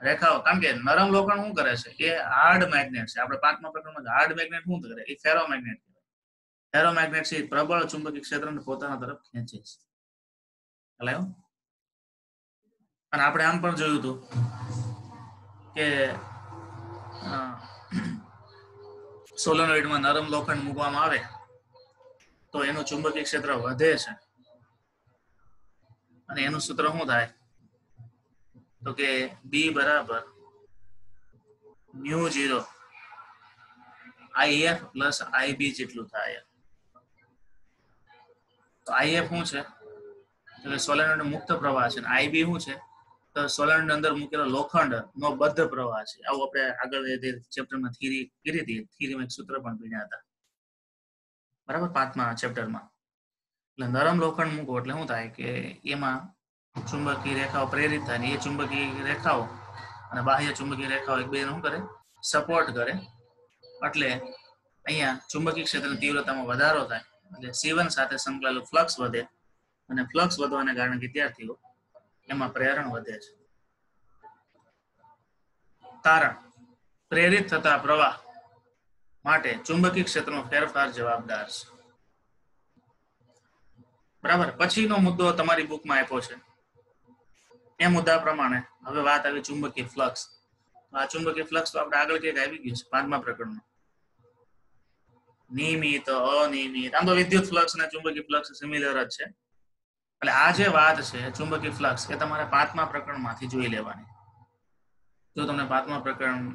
રેખાઓ, કારણ કે નરમ લોખંડ શું કરે છે? એ હાર્ડ મેગ્નેટ છે. આપણે 5મા પ્રકરણમાં હાર્ડ મેગ્નેટ શું કરે? એ ફેરોમેગ્નેટ કહેવાય. ફેરોમેગ્નેટ છે પ્રબળ ચુંબકીય ક્ષેત્રને પોતાના તરફ ખેંચે છે. એટલે અને આપણે આમ પણ જોયું હતું કે સોલેનોઇડમાં નરમ લોખંડ મૂકવામાં આવે તો એનું ચુંબકીય ક્ષેત્ર વધે છે, અને એનું સૂત્ર શું થાય? તો કે B બરાબર μ0 IF પ્લસ IB જેટલું થાય. તો IF શું છે? એટલે સોલેનોઇડ મુક્ત પ્રવાહ છે, અને IB શું છે? તો સોલેનોઇડ અંદર મૂકેલો લોખંડ નો બદ્ધ પ્રવાહ છે. આવું આપણે આગળ ચેપ્ટરમાં થિયરી કરી હતી. થિયરીમાં એક સૂત્ર પણ ભણ્યા હતા, બરાબર, 5મા ચેપ્ટરમાં. એટલે નરમ લોખંડ મૂકો એટલે શું થાય કે એમાં ચુંબકીય રેખાઓ પ્રેરિત થાય, ને એ ચુંબકીય રેખાઓ અને બાહ્ય ચુંબકીય રેખાઓ એકબીજાને શું કરે? સપોર્ટ કરે. એટલે અહીંયા ચુંબકીય ક્ષેત્રની તીવ્રતામાં વધારો થાય, એટલે C1 સાથે સંકળાયેલું ફ્લક્સ વધે, અને ફ્લક્સ વધવાને કારણે વિદ્યાર્થીઓ એમાં પ્રેરણ વધે છે. તારણ: પ્રેરિત થતા પ્રવાહ માટે ચુંબકીય ક્ષેત્રનો ફેરફાર જવાબદાર છે. બરાબર. પછીનો મુદ્દો તમારી બુકમાં આપ્યો છે એ મુદ્દા પ્રમાણે હવે વાત આવી ચુંબકીય ફ્લક્સ. આ ચુંબકીય ફ્લક્સ તો આપણે આગળ ક્યાંક આવી ગયું છે 5મા પ્રકરણમાં. નિયમિત, અનિયમિત, આમ તો વિદ્યુત ફ્લક્સ અને ચુંબકીય ફ્લક્સ સિમિલર જ છે. એટલે આ જે વાત છે ચુંબકીય ફ્લક્સ, એ તમારે 5મા પ્રકરણમાંથી જોઈ લેવાની. જો તમને 5મા પ્રકરણ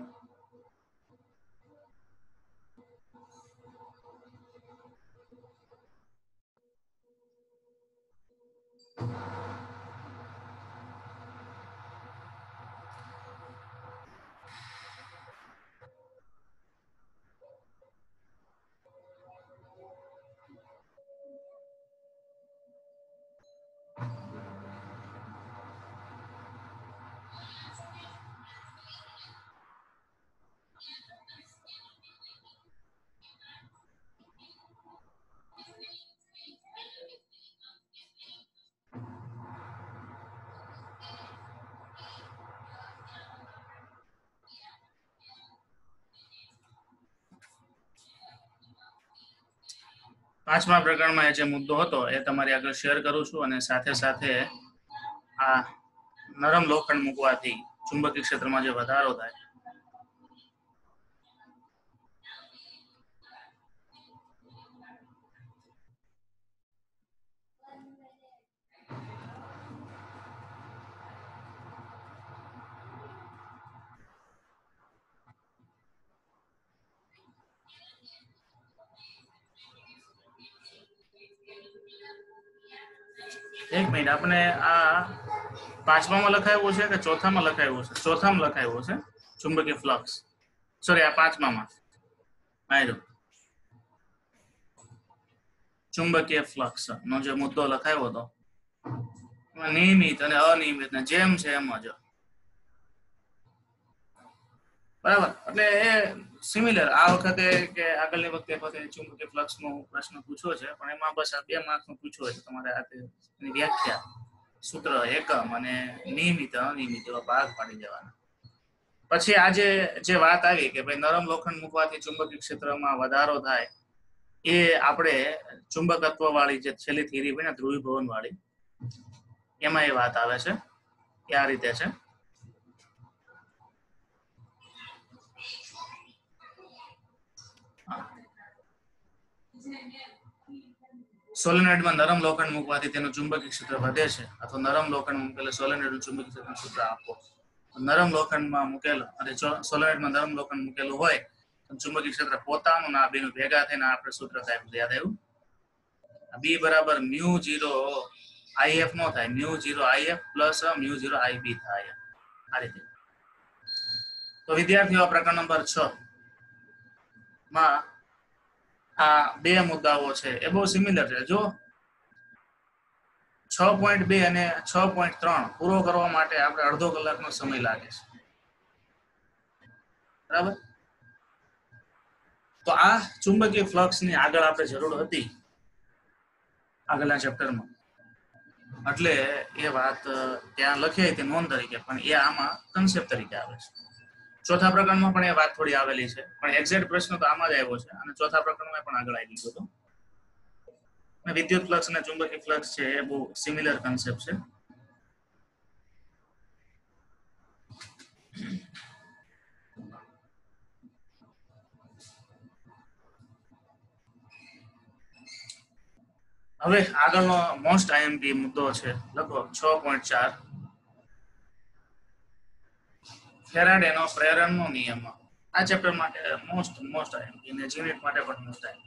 પાંચમા પ્રકરણમાં જે મુદ્દો હતો એ તમારી આગળ શેર કરું છું, અને સાથે સાથે આ નરમ લોખંડ મૂકવાથી ચુંબકીય ક્ષેત્રમાં જે વધારો થાય એક મિનિટ, આપણે આ 5મામાં લખાયું છે કે 4થામાં લખાયું છે? 4થામાં લખાયું છે ચુંબકીય ફ્લક્સ. સોરી, આ 5મામાં આવ્યો ચુંબકીય ફ્લક્સ નો જે મુદ્દો લખાયો હતો, નિયમિત અને અનિયમિત ને જેમ છે એમ જ, બરાબર. એટલે એ સિમિલર. આ વખતે કે આગળની વખતે ચુંબકીય ફ્લક્સ નો પ્રશ્ન પૂછ્યો છે, પણ એમાં બસ આ 2 માર્ક્સ નો પૂછ્યો છે. તમારે આ એની વ્યાખ્યા, સૂત્ર, એકમ અને નિયમિત અનિયમિત એવા ભાગ પાડી દેવાના. પછી આજે જે વાત આવી કે ભાઈ નરમ લોખંડ મૂકવાથી ચુંબકીય ક્ષેત્રમાં વધારો થાય, એ આપણે ચુંબકત્વ વાળી જે છેલ્લી થિયરી હોય ને, ધ્રુવીભવન વાળી, એમાં એ વાત આવે છે કે આ રીતે છે. સોલેનોઇડમાં નરમ લોખંડ મૂકવાથી તેનું ચુંબકીય ક્ષેત્ર વધે છે, અથવા નરમ લોખંડ મૂકેલું સોલેનોઇડનું ચુંબકીય ક્ષેત્રનું સૂત્ર આપો. નરમ લોખંડમાં મૂકેલું અને સોલેનોઇડમાં નરમ લોખંડ મૂકેલું હોય તો ચુંબકીય ક્ષેત્ર પોતાનું ના બેનું ભેગા થઈને આપણે સૂત્ર થાય. યાદ આવ્યું? B બરાબર μ0 IF નો થાય, μ0 IF પ્લસ μ0 IB થાય. આ રીતે. તો વિદ્યાર્થીઓ, પ્રકરણ નંબર 6 માં આ 2 મુદ્દાઓ છે એ બહુ સિમિલર છે. જો 6 6.2 અને 6.3 પૂરો કરવા માટે આપણે અડધો કલાકનો સમય લાગે છે, બરાબર? તો આ ચુંબકીય ફ્લક્સની આગળ આપણે જરૂર હતી આગળના ચેપ્ટરમાં, એટલે એ વાત ત્યાં લખી હતી નોંધ તરીકે, પણ એ આમાં કન્સેપ્ટ તરીકે આવે છે. ચોથા પ્રકરણમાં પણ એ વાત થોડી આવેલી છે, પણ એક્ઝેક્ટ પ્રશ્ન તો આમાં જ આવ્યો છે, અને ચોથા પ્રકરણમાં પણ આગળ આવી ગયો હતો. વિદ્યુત ફ્લક્સ અને ચુંબકીય ફ્લક્સ છે એ બહુ સિમિલર કન્સેપ્ટ છે. હવે આગળનો મોસ્ટ આઈએમપી મુદ્દો છે, લખો 6.4 ફેરાડેનો પ્રેરણનો નિયમ. આ ચેપ્ટર માટે મોસ્ટ આઈએમપી અને જીનિટ માટે પણ મોસ્ટ આઈએમપી.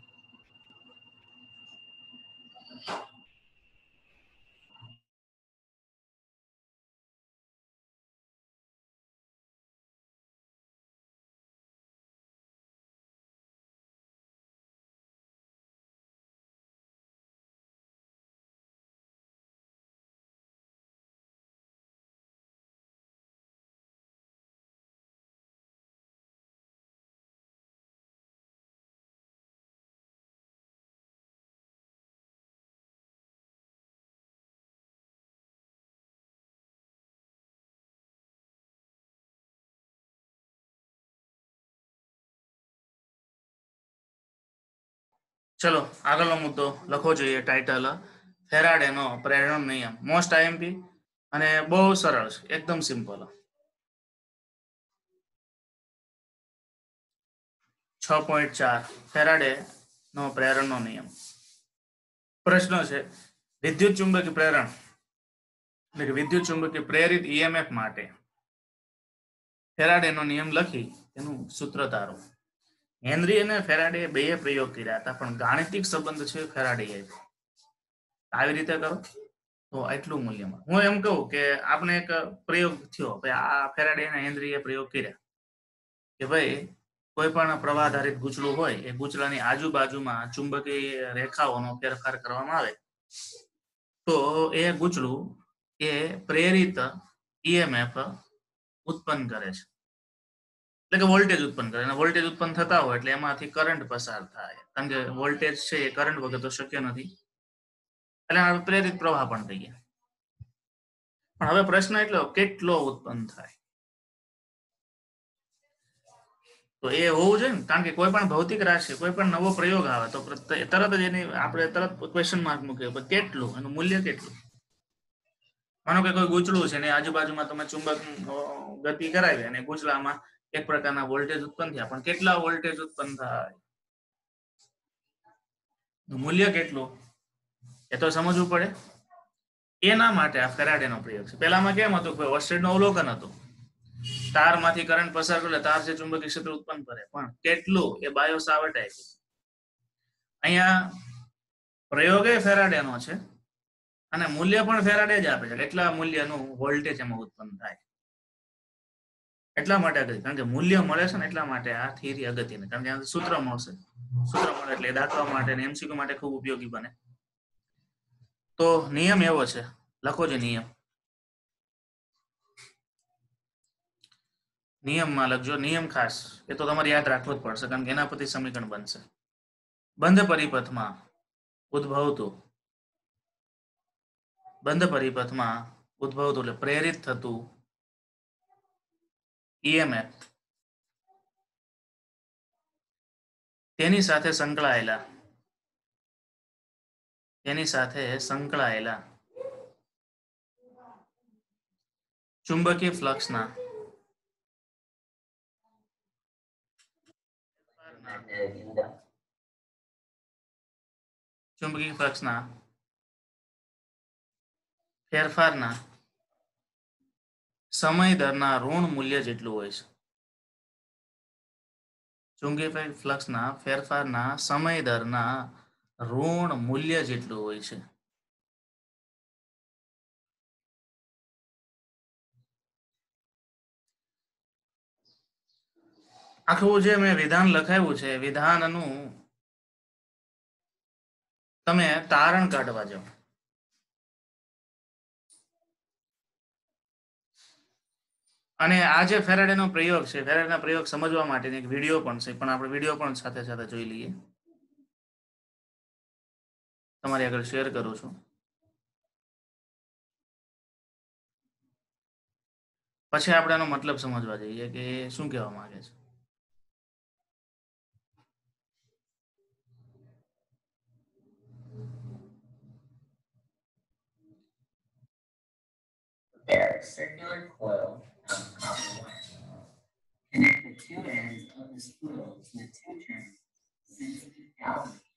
ચલો આગળનો મુદ્દો લખો જોઈએ, ટાઇટલ ફેરાડેનો પ્રેરણ નિયમ. મોસ્ટ આઈએમપી અને બહુ સરળ છે, એકદમ સિમ્પલ. 6.4 ફેરાડેનો પ્રેરણનો નિયમ. પ્રશ્ન છે, વિદ્યુત ચુંબકીય પ્રેરણ એટલે કે વિદ્યુત ચુંબકીય પ્રેરિત ઈએમએફ માટે ફેરાડેનો નિયમ લખી એનું સૂત્ર તારો. હેનરી અને ફેરાડે બે પ્રયોગ કર્યા હતા, પણ ગાણિતિક સંબંધ છે ફેરાડે. આવી રીતે કરો તો આટલું મૂલ્યમાં. હું એમ કહું કે આપણે એક પ્રયોગ થયો, આ ફેરાડે અને હેનરીએ પ્રયોગ કર્યા કે ભાઈ કોઈ પણ પ્રવાહ આધારિત ગૂંચળું હોય, એ ગૂંચળાની આજુબાજુમાં ચુંબકીય રેખાઓનો ફેરફાર કરવામાં આવે તો એ ગૂંચળું એ પ્રેરિત ઈએમએફ ઉત્પન્ન કરે છે, એટલે કે વોલ્ટેજ ઉત્પન્ન કરે. અને વોલ્ટેજ ઉત્પન્ન થતા હોય એટલે એમાંથી કરંટ પસાર થાય, કારણ કે વોલ્ટેજ છે એ કરંટ વગર તો શક્ય નથી, એટલે પ્રેરિત પ્રવાહ પણ થઈ ગયા. પણ હવે પ્રશ્ન એટલો કેટલો ઉત્પન્ન થાય, તો એ હોવું જોઈએ ને, કારણ કે કોઈ પણ ભૌતિક રાશિ, કોઈ પણ નવો પ્રયોગ આવે તો તરત જ એની આપણે તરત ક્વેશ્ચન માર્ક મૂકીએ, કેટલું એનું મૂલ્ય કેટલું. માનો કે કોઈ ગૂંચળું છે ને આજુબાજુમાં તમે ચુંબક ગતિ કરાવી અને ગૂંચળામાં એક પ્રકારના વોલ્ટેજ ઉત્પન્ન થયા, પણ કેટલા વોલ્ટેજ ઉત્પન્ન થાય, મૂલ્ય કેટલું, એ તો સમજવું પડે. એના માટે આ ફેરાડેનો પ્રયોગ છે. પહેલામાં કેમ હતું કે ઓર્સ્ટેડનું અવલોકન હતું, તારમાંથી કરંટ પસાર કરે, તાર છે ચુંબકીય ક્ષેત્ર ઉત્પન્ન કરે, પણ કેટલું એ બાયો સાવર્ટ આપ્યું. અહીંયા પ્રયોગ એ ફેરાડેનો છે અને મૂલ્ય પણ ફેરાડે જ આપે છે, એટલા મૂલ્યનું વોલ્ટેજ એમાં ઉત્પન્ન થાય. એટલા માટે અગત્ય, કારણ કે મૂલ્ય મળે છે ને એટલા માટે આ થિયરી અગત્યની, કારણ કે સૂત્ર મળશે, સૂત્ર મળે એટલે દાખલા માટે ને એમસીક્યુ માટે ખૂબ ઉપયોગી બને. તો નિયમ એવો છે, લખો છે નિયમ. નિયમમાં લખજો, નિયમ ખાસ એ તો તમારે યાદ રાખવો જ પડશે, કારણ કે એના પરથી સમીકરણ બનશે. બંધ પરિપથમાં ઉદ્ભવતું એટલે પ્રેરિત થતું ઈએમએફ તેની સાથે સંકળાયેલા ચુંબકીય ફ્લક્સના ફેરફારના સમય દરના ઋણ મૂલ્ય જેટલું હોય છે. ચુંબકીય ફ્લક્સના ફેરફારના સમય દરના ઋણ મૂલ્ય જેટલું હોય છે. આખું જે મેં વિધાન લખાયું છે, વિધાનનું તમે તારણ કાઢવા જાઓ. અને આ જે ફેરાડેનો પ્રયોગ છે, ફેરાડેના પ્રયોગ સમજવા માટેની એક વિડીયો પણ છે, પણ આપણે વિડીયો પણ સાથે સાથે જોઈ લઈએ. તમારી આગળ શેર કરું છું. પછી આપણે આનો મતલબ સમજવા જઈએ કે શું કહેવા માંગે છે. Bare circular coil of copper wire. Connect the two ends of this coil to the two terms sensitive galvanizing.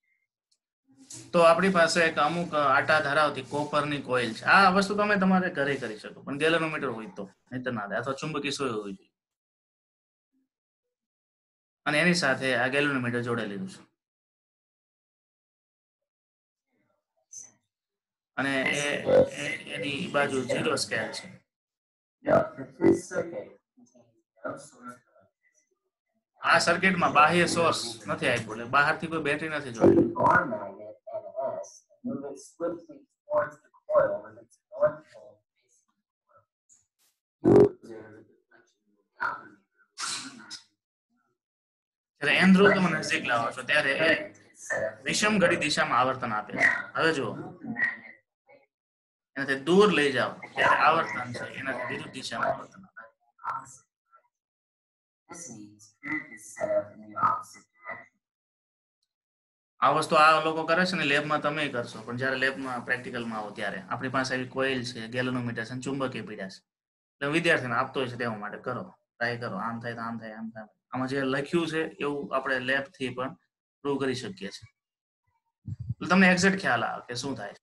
તો આપણી પાસે એક અમુક આટા ધરાવતી કોપરની કોઇલ છે. આ વસ્તુ તમે તમારે ઘરે કરી શકો, પણ ગેલેનોમીટર હોય તો નહીતર ના થાય, અથવા ચુંબકી સોય હોવી જોઈએ. અને એની સાથે આ ગેલેનોમીટર જોડેલું છે. અને એની બાજુ 0 સ્કેલ છે. Note that this circuit contains no source of electricity. આ સર્કિટમાં બાહ્ય સોર્સ નથી આપ્યો, એટલે બહારથી કોઈ બેટરી નથી જોડેલી. Take the bar magnet NS and move it swiftly towards the coil with its north pole facing the coil. You observe the deflection of the galvanometer. જ્યારે એન ધ્રુવ તમે નજીક લાવો છો ત્યારે એ વિષમ ઘડી દિશામાં આવર્તન આપે છે. હવે જુઓ, એનાથી દૂર લઈ જાઓ ત્યારે આવર્તન છે એનાથી વિરુદ્ધ દિશામાં આવર્તન આપે. This means current is set up in the opposite direction. આ વસ્તુ આ લોકો કરે છે ને લેબમાં તમે કરશો, પણ જ્યારે લેબમાં પ્રેક્ટિકલમાં આવો ત્યારે આપણી પાસે આવી કોઇલ છે, ગેલેનોમીટર છે, ચુંબકીય પીડા છે, એટલે વિદ્યાર્થીને આપતો હોય છે તેવા માટે કરો, ટ્રાય કરો. આમ થાય તો આમ થાય, આમ થાય. આમાં જે લખ્યું છે એવું આપણે લેબથી પણ પ્રૂવ કરી શકીએ છીએ. એટલે તમને એક્ઝેક્ટ ખ્યાલ આવે કે શું થાય.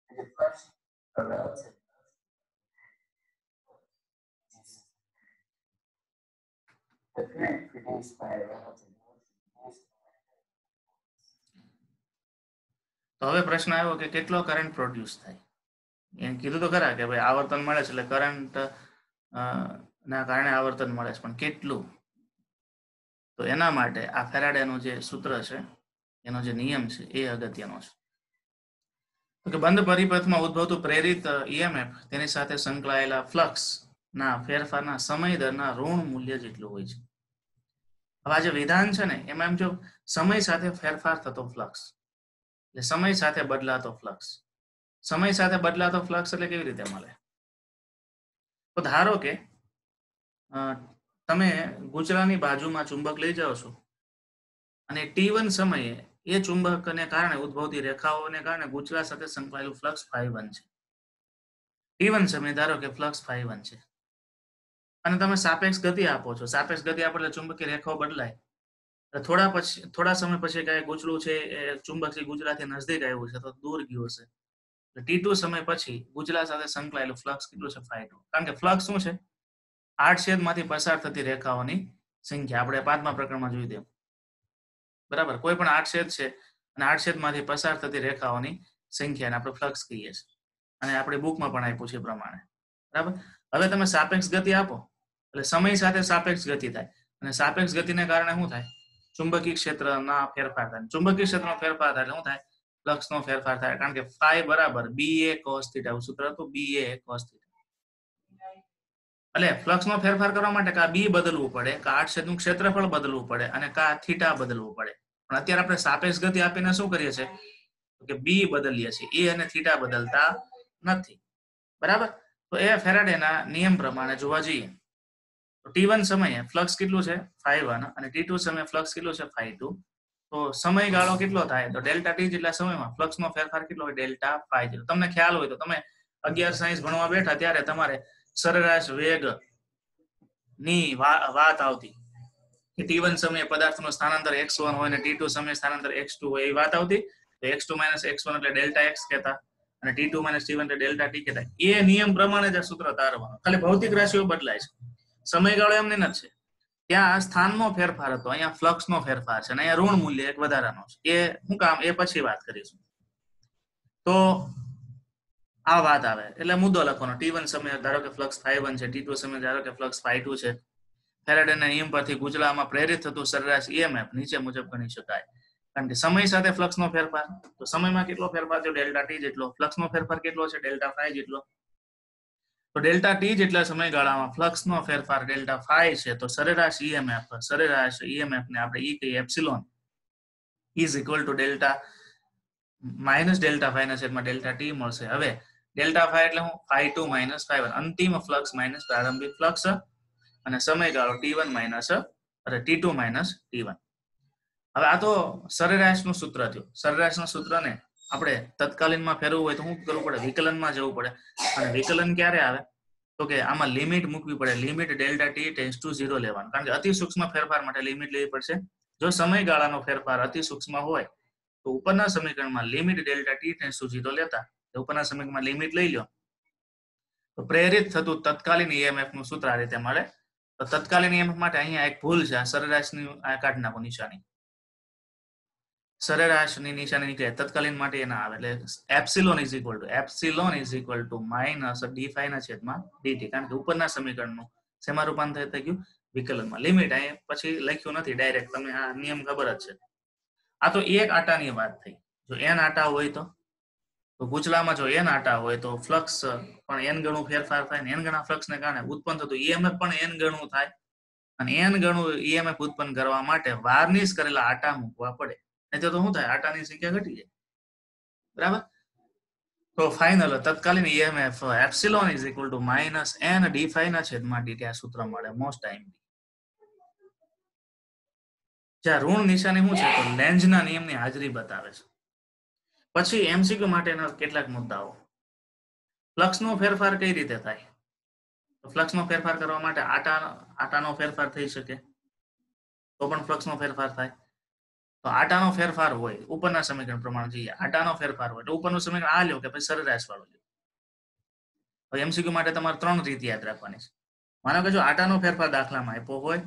The deflection or relative the current produced by a relative motion. તો હવે પ્રશ્ન આવ્યો કે કેટલો કરંટ પ્રોડ્યુસ થાય. એમ કીધું તો ખરા કે ભાઈ આવર્તન મળે છે એટલે કરંટ ના કારણે આવર્તન મળે છે, પણ કેટલું? તો એના માટે આ ફેરાડેનું જે સૂત્ર છે, એનો જે નિયમ છે એ અગત્યનો છે. તો કે બંધ પરિપથમાં ઉદ્ભવતું પ્રેરિત ઈએમએફ તેની સાથે સંકળાયેલા ફ્લક્સ ના ફેરફારના સમય દરના ઋણ મૂલ્ય જેટલું હોય છે. હવે આ જે વિધાન છે ને એમાં એમ જો સમય સાથે ફેરફાર થતો ફ્લક્સ, એટલે સમય સાથે બદલાતો ફ્લક્સ. સમય સાથે બદલાતો ફ્લક્સ એટલે કેવી રીતે મળે? તો ધારો કે તમે ગુચરાની બાજુમાં ચુંબક લઈ જાઓ છો અને T1 સમયે એ ચુંબકને કારણે ઉદ્ભવતી રેખાઓને કારણે ગુચરા સાથે સંકળાયેલું ફ્લક્સ ∅1 છે. T1 સમયે ધારો કે ફ્લક્સ ∅1 છે અને તમે સાપેક્ષ ગતિ આપો છો. સાપેક્ષ ગતિ આપો એટલે ચુંબકીય રેખાઓ બદલાય. થોડા સમય પછી કઈ ગુચરું છે એ ચુંબકથી ગુચરાથી નજદીક આવ્યું છે તો દૂર ગયું હશે. T2 સમય પછી ગુચરા સાથે સંકળાયેલું ફ્લક્સ કેટલું છે? ∅2. કારણ કે ફ્લક્સ શું છે? 8 છેદમાંથી પસાર થતી રેખાઓની સંખ્યા. આપણે 5મા પ્રકરણમાં જોઈ દે, બરાબર. કોઈ પણ 8 છેદ છે અને 8 છેદમાંથી પસાર થતી રેખાઓની સંખ્યાને આપણે ફ્લક્સ કહીએ છીએ, અને આપણે બુકમાં પણ આપ્યું છે એ પ્રમાણે, બરાબર. હવે તમે સાપેક્ષ ગતિ આપો એટલે સમય સાથે સાપેક્ષ ગતિ થાય, અને સાપેક્ષ ગતિને કારણે શું થાય? ચુંબકીય ક્ષેત્રના ફેરફાર થાય. ચુંબકીય ક્ષેત્રનો ફેરફાર થાય એટલે શું થાય? ફ્લક્સનો ફેરફાર થાય. કારણ કે ∅ બરાબર BA cos θ સૂત્ર હતું, BA cos θ. એટલે ફ્લક્સનો ફેરફાર કરવા માટે કા બી બદલવું પડે, કા 8 છેદનું ક્ષેત્રફળ બદલવું પડે, અને કા થીટા બદલવું પડે. પણ અત્યારે આપણે સાપેક્ષ ગતિ આપીને શું કરીએ છીએ કે બી બદલીએ છીએ, એ અને થીટા બદલતા નથી, બરાબર. તો એ ફેરાડેના નિયમ પ્રમાણે જોવા જઈએ તો T1 સમયે ફ્લક્સ કેટલું છે? ∅1. અને T2 સમયે ફ્લક્સ કેટલું છે? ∅2. તો સમયગાળો કેટલો થાય? તો ડેલ્ટા ટી જેટલા સમયમાં ફ્લક્સનો ફેરફાર કેટલો હોય? ડેલ્ટા ∅0. તમને ખ્યાલ હોય તો તમે 11 સાયન્સ ભણવા બેઠા ત્યારે તમારે સરેરાશ વેગ ની વાત આવતી કે T1 સમયે પદાર્થનું સ્થાનાંતર x1 હોય અને T2 સમયે સ્થાનાંતર x2 હોય, એ વાત આવતી. તો x2 - x1 એટલે ડેલ્ટા x કહેતા, અને T2 - T1 એટલે ડેલ્ટા t કહેતા. એ નિયમ પ્રમાણે જ સૂત્ર તારવાનું. ખાલી ભૌતિક રાશિઓ બદલાય છે, સમયગાળો એમને નથી. ત્યાં સ્થાનનો ફેરફાર હતો, અહીંયા ફ્લક્સનો ફેરફાર છે, અને અહીંયા ઋણ મૂલ્ય એક વધારાનો છે. એ શું કામ એ પછી વાત કરીશું. તો આ વાત આવે એટલે મુદ્દો લખવાનો. T1 સમયે ધારો કે ફ્લક્સ ∅1 છે, T2 સમયે ધારો કે ફ્લક્સ ∅2 છે. ફેરાડેના નિયમ પરથી ગુચરામાં પ્રેરિત થતું સરેરાશ ઈએમએફ નીચે મુજબ ગણી શકાય. કારણ કે સમય સાથે ફ્લક્સનો ફેરફાર, તો સમયમાં કેટલો ફેરફાર છે? ડેલ્ટા ટી જેટલો. ફ્લક્સનો ફેરફાર કેટલો છે? ડેલ્ટા ∅ જેટલો. તો ડેલ્ટા ટી જેટલા સમયગાળામાં ફ્લક્સનો ફેરફાર ડેલ્ટા ફાઈ છે તો સરેરાશ ઈએમએફ ને આપણે ઈ કહીએ epsilon is equal to delta minus delta phi ના છેદમાં ડેલ્ટા ટી મળશે. હવે ડેલ્ટા ફાઈ એટલે હું φ2 માઇનસ φ1 અંતિમ ફ્લક્સ માઇનસ પ્રારંભિક ફ્લક્સ અને સમયગાળો t1 minus t2 minus t1. હવે આ તો સરેરાશનું સૂત્ર થયું. સરેરાશના સૂત્રને આપણે તત્કાલીનમાં ફેરવવું હોય તો શું કરવું પડે? વિકલનમાં જવું પડે. અને વિકલન ક્યારે આવે? તો કે આમાં લિમિટ મૂકવી પડે. Limit delta T tends to 0 લેવાનું, કારણ કે અતિ સૂક્ષ્મ ફેરફાર માટે લિમિટ લેવી પડશે. જો સમયગાળાનો ફેરફાર અતિ સૂક્ષ્મ હોય તો ઉપરના સમીકરણમાં limit delta T tends to 0 લેતા ઉપરના સમીકરણમાં લિમિટ લઈ લો તો પ્રેરિત થતું તત્કાલીન ઈએમએફ નું સૂત્ર આ રીતે મળે. તો તત્કાલીન ઈએમએફ માટે અહીંયા એક ભૂલ છે. સરેરાશની આ કાઢી નાખો નિશાની. સરેરાશની નિશાની નીકળે તત્કાલીન માટે એ ના આવે. એટલે epsilon is equal to minus d phi ના છેદમાં ડીટી, કારણ કે ઉપરના સમીકરણનું શેમાં રૂપાંતર થઈ ગયું? વિકલનમાં. લિમિટ અહીંયા પછી લખ્યું નથી ડાયરેક્ટ, તમને આ નિયમ ખબર જ છે. આ તો એક આટાની વાત થઈ. જો n આટા હોય તો ગુચલામાં જો n આટા હોય તો ફ્લક્સ પણ n ગણું ફેરફાર થાય ને n ગણા ફ્લક્સને કારણે ઉત્પન્ન થતું ઈએમએફ પણ n ગણું થાય. અને n ગણું ઈએમએફ ઉત્પન્ન કરવા માટે વાર્નિશ કરેલા આટા મૂકવા પડે. નહીં તો શું થાય? આટાની સંખ્યા ઘટી જાય. બરાબર? તો ફાઇનલ તત્કાલીન EMF epsilon is equal to minus n d phi ના છેદમાં dt આ સૂત્ર મળે મોસ્ટ ટાઈમ. જ્યાં ઋણ નિશાની શું છે? તો લેન્ઝના નિયમની હાજરી બતાવે છે. પછી એમસીક્યુ માટેના કેટલાક મુદ્દાઓ. ફ્લક્સનો ફેરફાર કઈ રીતે થાય? તો ફ્લક્સનો ફેરફાર કરવા માટે આટાનો ફેરફાર થઈ શકે તો પણ ફ્લક્સનો ફેરફાર થાય. તો આટાનો ફેરફાર હોય ઉપરના સમીકરણ પ્રમાણે જઈએ. આટાનો ફેરફાર હોય તો ઉપરનું સમીકરણ આ લ્યો કે પછી સરેરાશ વાળું લ્યો. હવે એમસીક્યુ માટે તમારે 3 રીત યાદ રાખવાની છે. માનો કે જો આટાનો ફેરફાર દાખલામાં આપ્યો હોય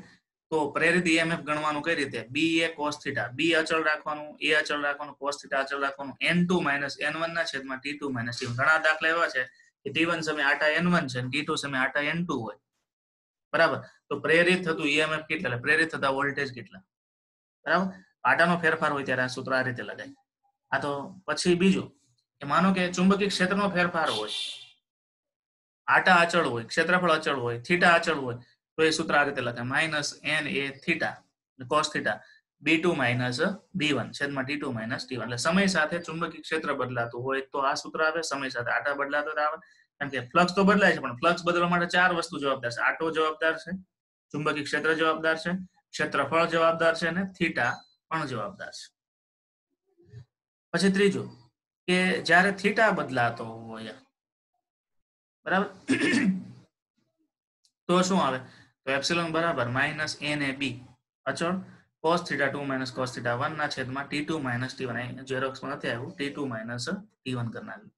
તો પ્રેરિત ઈએમએફ ગણવાનું કઈ રીતે? બી એ cos થીટા, બી અચળ રાખવાનું, એ અચળ રાખવાનું, cos થીટા અચળ રાખવાનું, n2 માઇનસ n1 ના છેદમાં t2 માઇનસ t1. ઘણા દાખલા એવા છે કે t1 સમય આટા n1 છે અને t2 સમય આટા n2 હોય. બરાબર? તો પ્રેરિત થતું ઈએમએફ કેટલા? પ્રેરિત થતા વોલ્ટેજ કેટલા? બરાબર? આટાનો ફેરફાર હોય ત્યારે આ સૂત્ર આ રીતે લગાય. આ તો પછી બીજું કે માનો કે ચુંબકીય ક્ષેત્રનો ફેરફાર હોય, આટા અચળ હોય, ક્ષેત્રફળ અચળ હોય, થીટા અચળ હોય તો એ સૂત્ર આ રીતે લખાય માઇનસ n એ theta cos theta b2 minus b1 છેદમાં t2 માઇનસ t1. એટલે સમય સાથે ચુંબકીય ક્ષેત્ર બદલાતું હોય તો આ સૂત્ર આવે. સમય સાથે આટા બદલાતો આવે, કારણ કે ફ્લક્સ તો બદલાય છે પણ ફ્લક્સ બદલવા માટે 4 વસ્તુ જવાબદાર છે. આટો જવાબદાર છે, ચુંબકીય ક્ષેત્ર જવાબદાર છે, ક્ષેત્રફળ જવાબદાર છે અને થીટા પણ જવાબદાર છે. પછી ત્રીજું કે જ્યારે થીટા બદલાતો હોય, બરાબર, તો શું આવે? તો એપ્સિલોન બરાબર માઇનસ n એ b અચળ cos theta 2 minus cos theta 1 ના છેદમાં t2 માઇનસ t1. અહીં ઝેરોક્સમાં નથી આવ્યું, t2 માઇનસ t1 કરી નાખ્યું.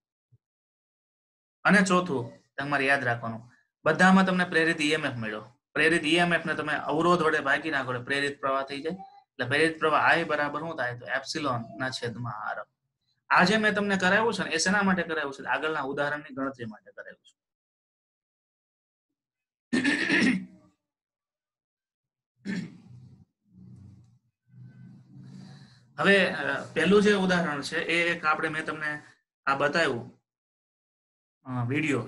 અને ચોથું તમારે યાદ રાખવાનું, બધામાં તમને પ્રેરિત ઈએમએફ મળ્યો. પ્રેરિત ઈએમએફ ને તમે અવરોધ વડે ભાગી નાખો એટલે પ્રેરિત પ્રવાહ થઈ જાય. એટલે પ્રેરિત પ્રવાહ I બરાબર શું થાય? તો એપ્સિલોન ના છેદમાં r. આજે મેં તમને કરાવ્યું છે ને એ શેના માટે કરાવ્યું છે? આગળના ઉદાહરણની ગણતરી માટે કરાવ્યું છે. હવે પહેલું જે ઉદાહરણ છે એ એક આપણે મેં તમને આ બતાવ્યું વિડીયો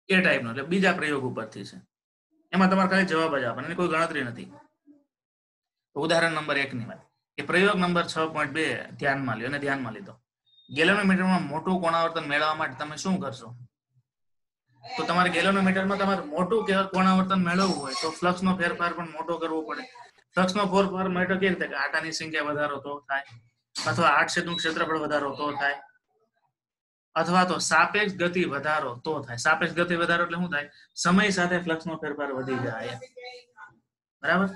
એ ટાઈપનો, એટલે બીજા પ્રયોગ ઉપરથી છે. એમાં તમારે ખાલી જવાબ જ આપવાનો, કોઈ ગણતરી નથી. ઉદાહરણ નંબર 1 ની વાત કે પ્રયોગ નંબર 6.2 ધ્યાનમાં લ્યો અને ધ્યાનમાં લીધો. ગેલોનોમીટરમાં મોટું કોણાવર્તન મેળવવા માટે તમે શું કરશો? તો તમારે ગેલોનોમીટરમાં તમારે મોટું કોણાવર્તન મેળવવું હોય તો ફ્લક્સનો ફેરફાર પણ મોટો કરવો પડે. ફ્લક્સનો ફેરફાર માટે કેવી રીતે? કે આટાની સંખ્યા વધારો તો થાય, અથવા આટ ક્ષેત્રનું ક્ષેત્રફળ વધારો તો થાય, અથવા તો સાપેક્ષ ગતિ વધારો તો થાય. સાપેક્ષ ગતિ વધારો એટલે શું થાય? સમય સાથે ફ્લક્સનો ફેરફાર વધી જાય. બરાબર?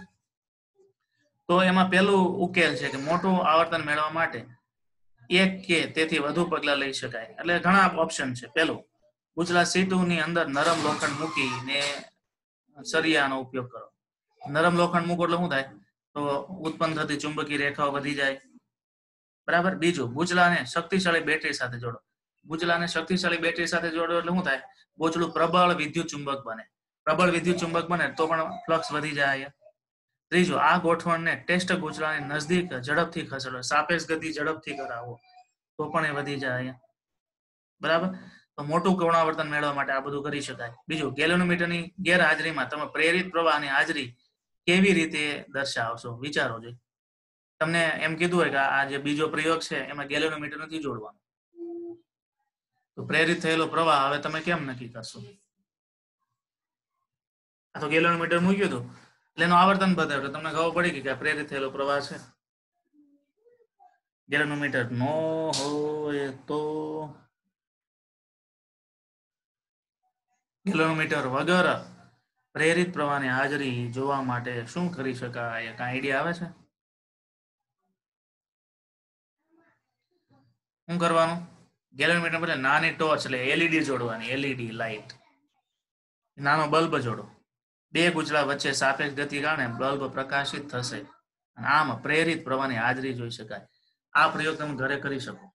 તો એમાં પેલું ઉકેલ છે કે મોટું આવર્તન મેળવવા માટે એક કે તેથી વધુ પગલા લઈ શકાય. એટલે ઘણા ઓપ્શન છે. પેલું, ગુચલા C2 ની અંદર નરમ લોખંડ મૂકીને સરિયાનો ઉપયોગ કરો. નરમ લોખંડ મૂકો એટલે શું થાય? તો ઉત્પન્ન થતી ચુંબકીય રેખાઓ વધી જાય. બરાબર? બીજું, ગુચલાને શક્તિશાળી બેટરી સાથે જોડો. ગુચલાને શક્તિશાળી બેટરી સાથે જોડો એટલે શું થાય? બોચડું પ્રબળ વિદ્યુત ચુંબક બને. પ્રબળ વિદ્યુત ચુંબક બને તો પણ ફ્લક્સ વધી જાય. ત્રીજું, આ ગોઠવણને ટેસ્ટ ગુચલાની નજદીક ઝડપથી ખસેડો. સાપેક્ષ ગતિ ઝડપથી કરાવો તો પણ એ વધી જાય. બરાબર? તો મોટું કોણાવર્તન મેળવવા માટે આ બધું કરી શકાય. બીજું, ગેલ્વેનોમીટરની ગેરહાજરીમાં તમે પ્રેરિત પ્રવાહની હાજરી કેવી રીતે દર્શાવશો? વિચારો જોઈએ. તમને એમ કીધું હોય કે આ જે બીજો પ્રયોગ છે એમાં ગેલ્વેનોમીટર નથી જોડવાનું, તો પ્રેરિત થયેલો પ્રવાહ હવે તમે કેમ નક્કી કરશો? આ તો ગેલ્વેનોમીટર મૂક્યું હતું એટલે એનું આવર્તન બતાવ્યું, તમને ખબર પડી કે આ પ્રેરિત થયેલો પ્રવાહ છે. ગેલ્વેનોમીટર નો હોય તો ગેલ્વેનોમીટર વગર પ્રેરિત પ્રવાહની હાજરી જોવા માટે શું કરી શકાય? કાંઈ આઈડિયા આવે છે? શું કરવાનું? ગેલ્વેનોમીટર એટલે નાની ટોર્ચ એટલે એલઈડી જોડવાની, એલઈડી લાઇટ, નાનો બલ્બ જોડો. બે ગુચળા વચ્ચે સાપેક્ષ ગતિ કારણે બલ્બ પ્રકાશિત થશે અને આમ પ્રેરિત પ્રવાહની હાજરી જોઈ શકાય. આ પ્રયોગ તમે ઘરે કરી શકો.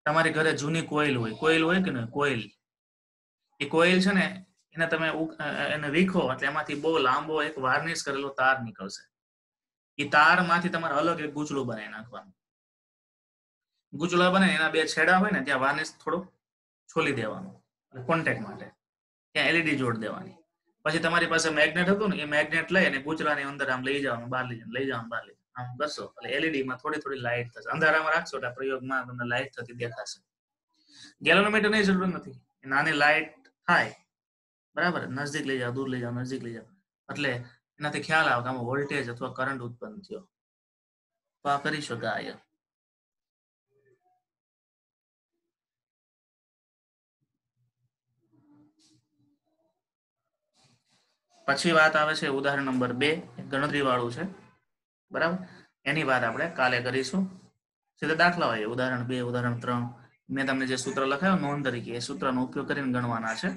તમારી ઘરે જૂની કોઇલ હોય કે નહીં, કોઇલ, એ કોઇલ છે ને એને તમે એને વીખો એટલે એમાંથી બહુ લાંબો એક વાર્નિશ કરેલો તાર નીકળશે. એ તારમાંથી તમારે અલગ એક ગૂંચળું બનાવી નાખવાનું. ગૂંચળા બને એના બે છેડા હોય ને ત્યાં વાર્નિશ થોડો છોલી દેવાનું કોન્ટેક્ટ માટે, ત્યાં એલઈડી જોડ દેવાની. પછી તમારી પાસે મેગ્નેટ હતું ને, એ મેગ્નેટ લઈ અને ગૂંચળાની અંદર આમ લઈ જવાનું, બહાર લઈ જવાનું આમ કરશો એટલે એલઈડી માં થોડી થોડી લાઇટ થશે. અંધારામાં રાખશો એટલે પ્રયોગમાં તમને લાઇટ થતી દેખાશે. ગેલ્વેનોમીટર ની જરૂર નથી, નાની લાઇટ થાય, બરાબર, નજદીક લઈ જાઓ, દૂર લઈ જાઓ, નજદીક લઈ જાઓ, એટલે એનાથી ખ્યાલ આવે કે આમાં વોલ્ટેજ અથવા કરંટ ઉત્પન્ન થયો. તો આ કરી શકાય. પછી વાત આવે છે ઉદાહરણ નંબર 2, ગણતરી વાળું છે, બરાબર. એની વાત આપણે કાલે કરીશું. સીધા દાખલા હોય, ઉદાહરણ 2, ઉદાહરણ 3. મેં તમને જે સૂત્ર લખાયો નોંધ તરીકે, એ સૂત્રનો ઉપયોગ કરીને ગણવાના છે,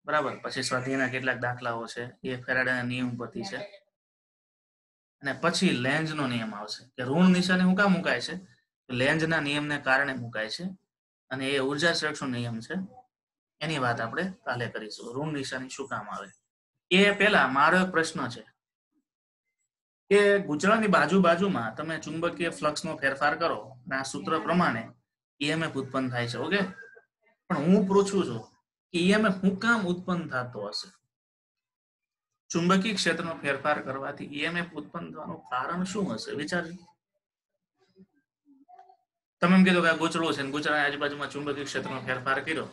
બરાબર. પછી સ્વાધ્યાયના કેટલાક દાખલાઓ છે, એ ફેરાડેના નિયમ પરથી છે. અને પછી લેન્ઝનો નિયમ આવશે કે ઋણ નિશાની શું કામ મુકાય છે? લેન્ઝના નિયમને કારણે મુકાય છે અને એ ઉર્જા સંરક્ષણ નિયમ છે. એની વાત આપણે કાલે કરીશું. ઋણ નિશાની શું કામ આવે એ પહેલા મારો એક પ્રશ્ન છે કે ગૂંચળાની બાજુમાં તમે ચુંબકીય ફ્લક્સનો ફેરફાર કરો અને આ સૂત્ર પ્રમાણે ઈએમએફ ઉત્પન્ન થાય છે, ઓકે. પણ હું પૂછું છું કે ઈએમએફ શું કામ ઉત્પન્ન થતો હશે? ચુંબકીય ક્ષેત્રનો ફેરફાર કરવાથી ઈએમએફ ઉત્પન્ન થવાનું કારણ શું હશે? વિચારજો. તમે એમ કીધું કે આ ગૂંચળું છે, ગૂંચળાની આજુબાજુમાં ચુંબકીય ક્ષેત્રનો ફેરફાર કર્યો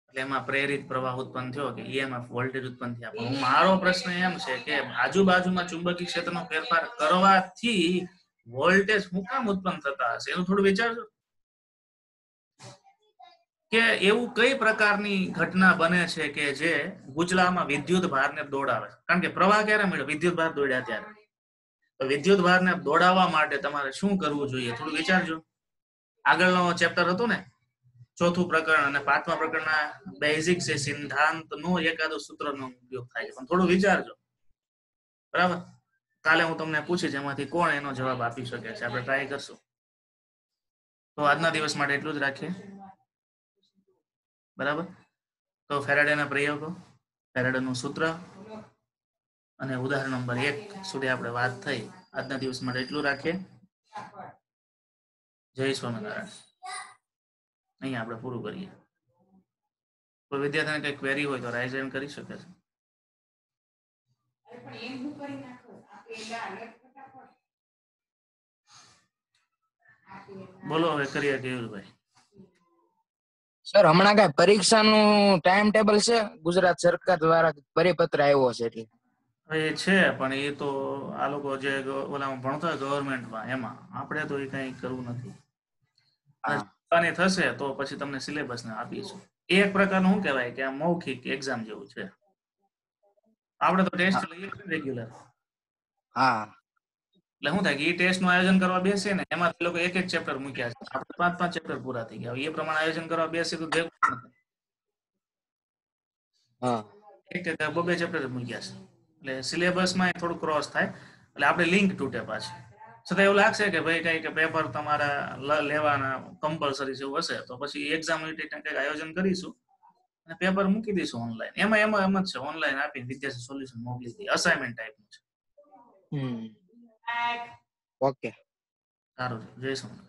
એટલે એમાં પ્રેરિત પ્રવાહ ઉત્પન્ન થયો કે ઈએમએફ વોલ્ટેજ ઉત્પન્ન થયા. પણ મારો પ્રશ્ન એમ છે કે આજુબાજુમાં ચુંબકીય ક્ષેત્રનો ફેરફાર કરવાથી વોલ્ટેજ શું કામ ઉત્પન્ન થતા હશે? એનું થોડું વિચારજો કે એવું કઈ પ્રકારની ઘટના બને છે કે જે ગૂંચળામાં વિદ્યુત ભારને દોડાવે. કારણ કે પ્રવાહ ક્યારે મળ્યો? વિદ્યુત ભાર દોડ્યા ત્યારે. તો વિદ્યુત ભારને દોડાવવા માટે તમારે શું કરવું જોઈએ? થોડું વિચારજો. આગળનો ચેપ્ટર હતો ને, ચોથું પ્રકરણ અને પાંચમા પ્રકરણના બેઝિક છે સિદ્ધાંતનો એકાદો સૂત્રનો ઉપયોગ થાય છે, પણ થોડું વિચારજો, બરાબર. કાલે હું તમને પૂછીશ એમાંથી કોણ એનો જવાબ આપી શકે છે, આપણે ટ્રાય કરશું. તો આજના દિવસ માટે એટલું જ રાખીએ, બરાબર. તો ફેરાડેના પ્રયોગો, ફેરાડેનું સૂત્ર અને ઉદાહરણ નંબર 1 સુધી આપણે વાત થઈ. આજના દિવસ માટે એટલું રાખીએ. જય સ્વામિનારાયણ. અહીંયા આપણે પૂરું કરીએ. કોઈ વિદ્યાર્થીને કઈ ક્વેરી હોય તો રાઇઝ હેન્ડ કરી શકે છે. બોલો હવે કરીએ કેયુરભાઈ. સર હમણાં કઈ પરીક્ષાનું ટાઈમ ટેબલ છે? ગુજરાત સરકાર દ્વારા પરિપત્ર આવ્યો છે એટલે એ છે, પણ એ તો આ લોકો જે ઓલામાં ભણતા હોય ગવર્મેન્ટમાં, એમાં આપણે તો એ કઈ કરવું નથી. થશે તો પછી તમને સિલેબસ ને આપીશું. એક પ્રકારનું શું કહેવાય કે આ મૌખિક એક્ઝામ જેવું છે. આપણે તો ટેસ્ટ લઈએ રેગ્યુલર. હા, એટલે શું થાય કે એ ટેસ્ટ નું આયોજન કરવા બેસે ને એમાં લોકો એક ચેપ્ટર મૂક્યા છે, આપણે 5 ચેપ્ટર પૂરા થઈ ગયા. એ પ્રમાણે આયોજન કરવા બેસે તો એક બે ચેપ્ટર મૂક્યા છે, એટલે સિલેબસમાં થોડું ક્રોસ થાય, એટલે આપણે લિંક તૂટે પાછી. છતાં એવું લાગશે કે ભાઈ કઈ કે પેપર તમારા લેવાના કમ્પલસરી જેવું હશે તો પછી એક્ઝામ કંઈક આયોજન કરીશું અને પેપર મૂકી દઈશું ઓનલાઈન. એમ જ છે, ઓનલાઈન આપીને વિદ્યાર્થી સોલ્યુશન મોકલી દઈએ, અસાઇનમેન્ટ ટાઈપનું છે. ઓકે, સારું છે. જય સ્વામિનારાયણ.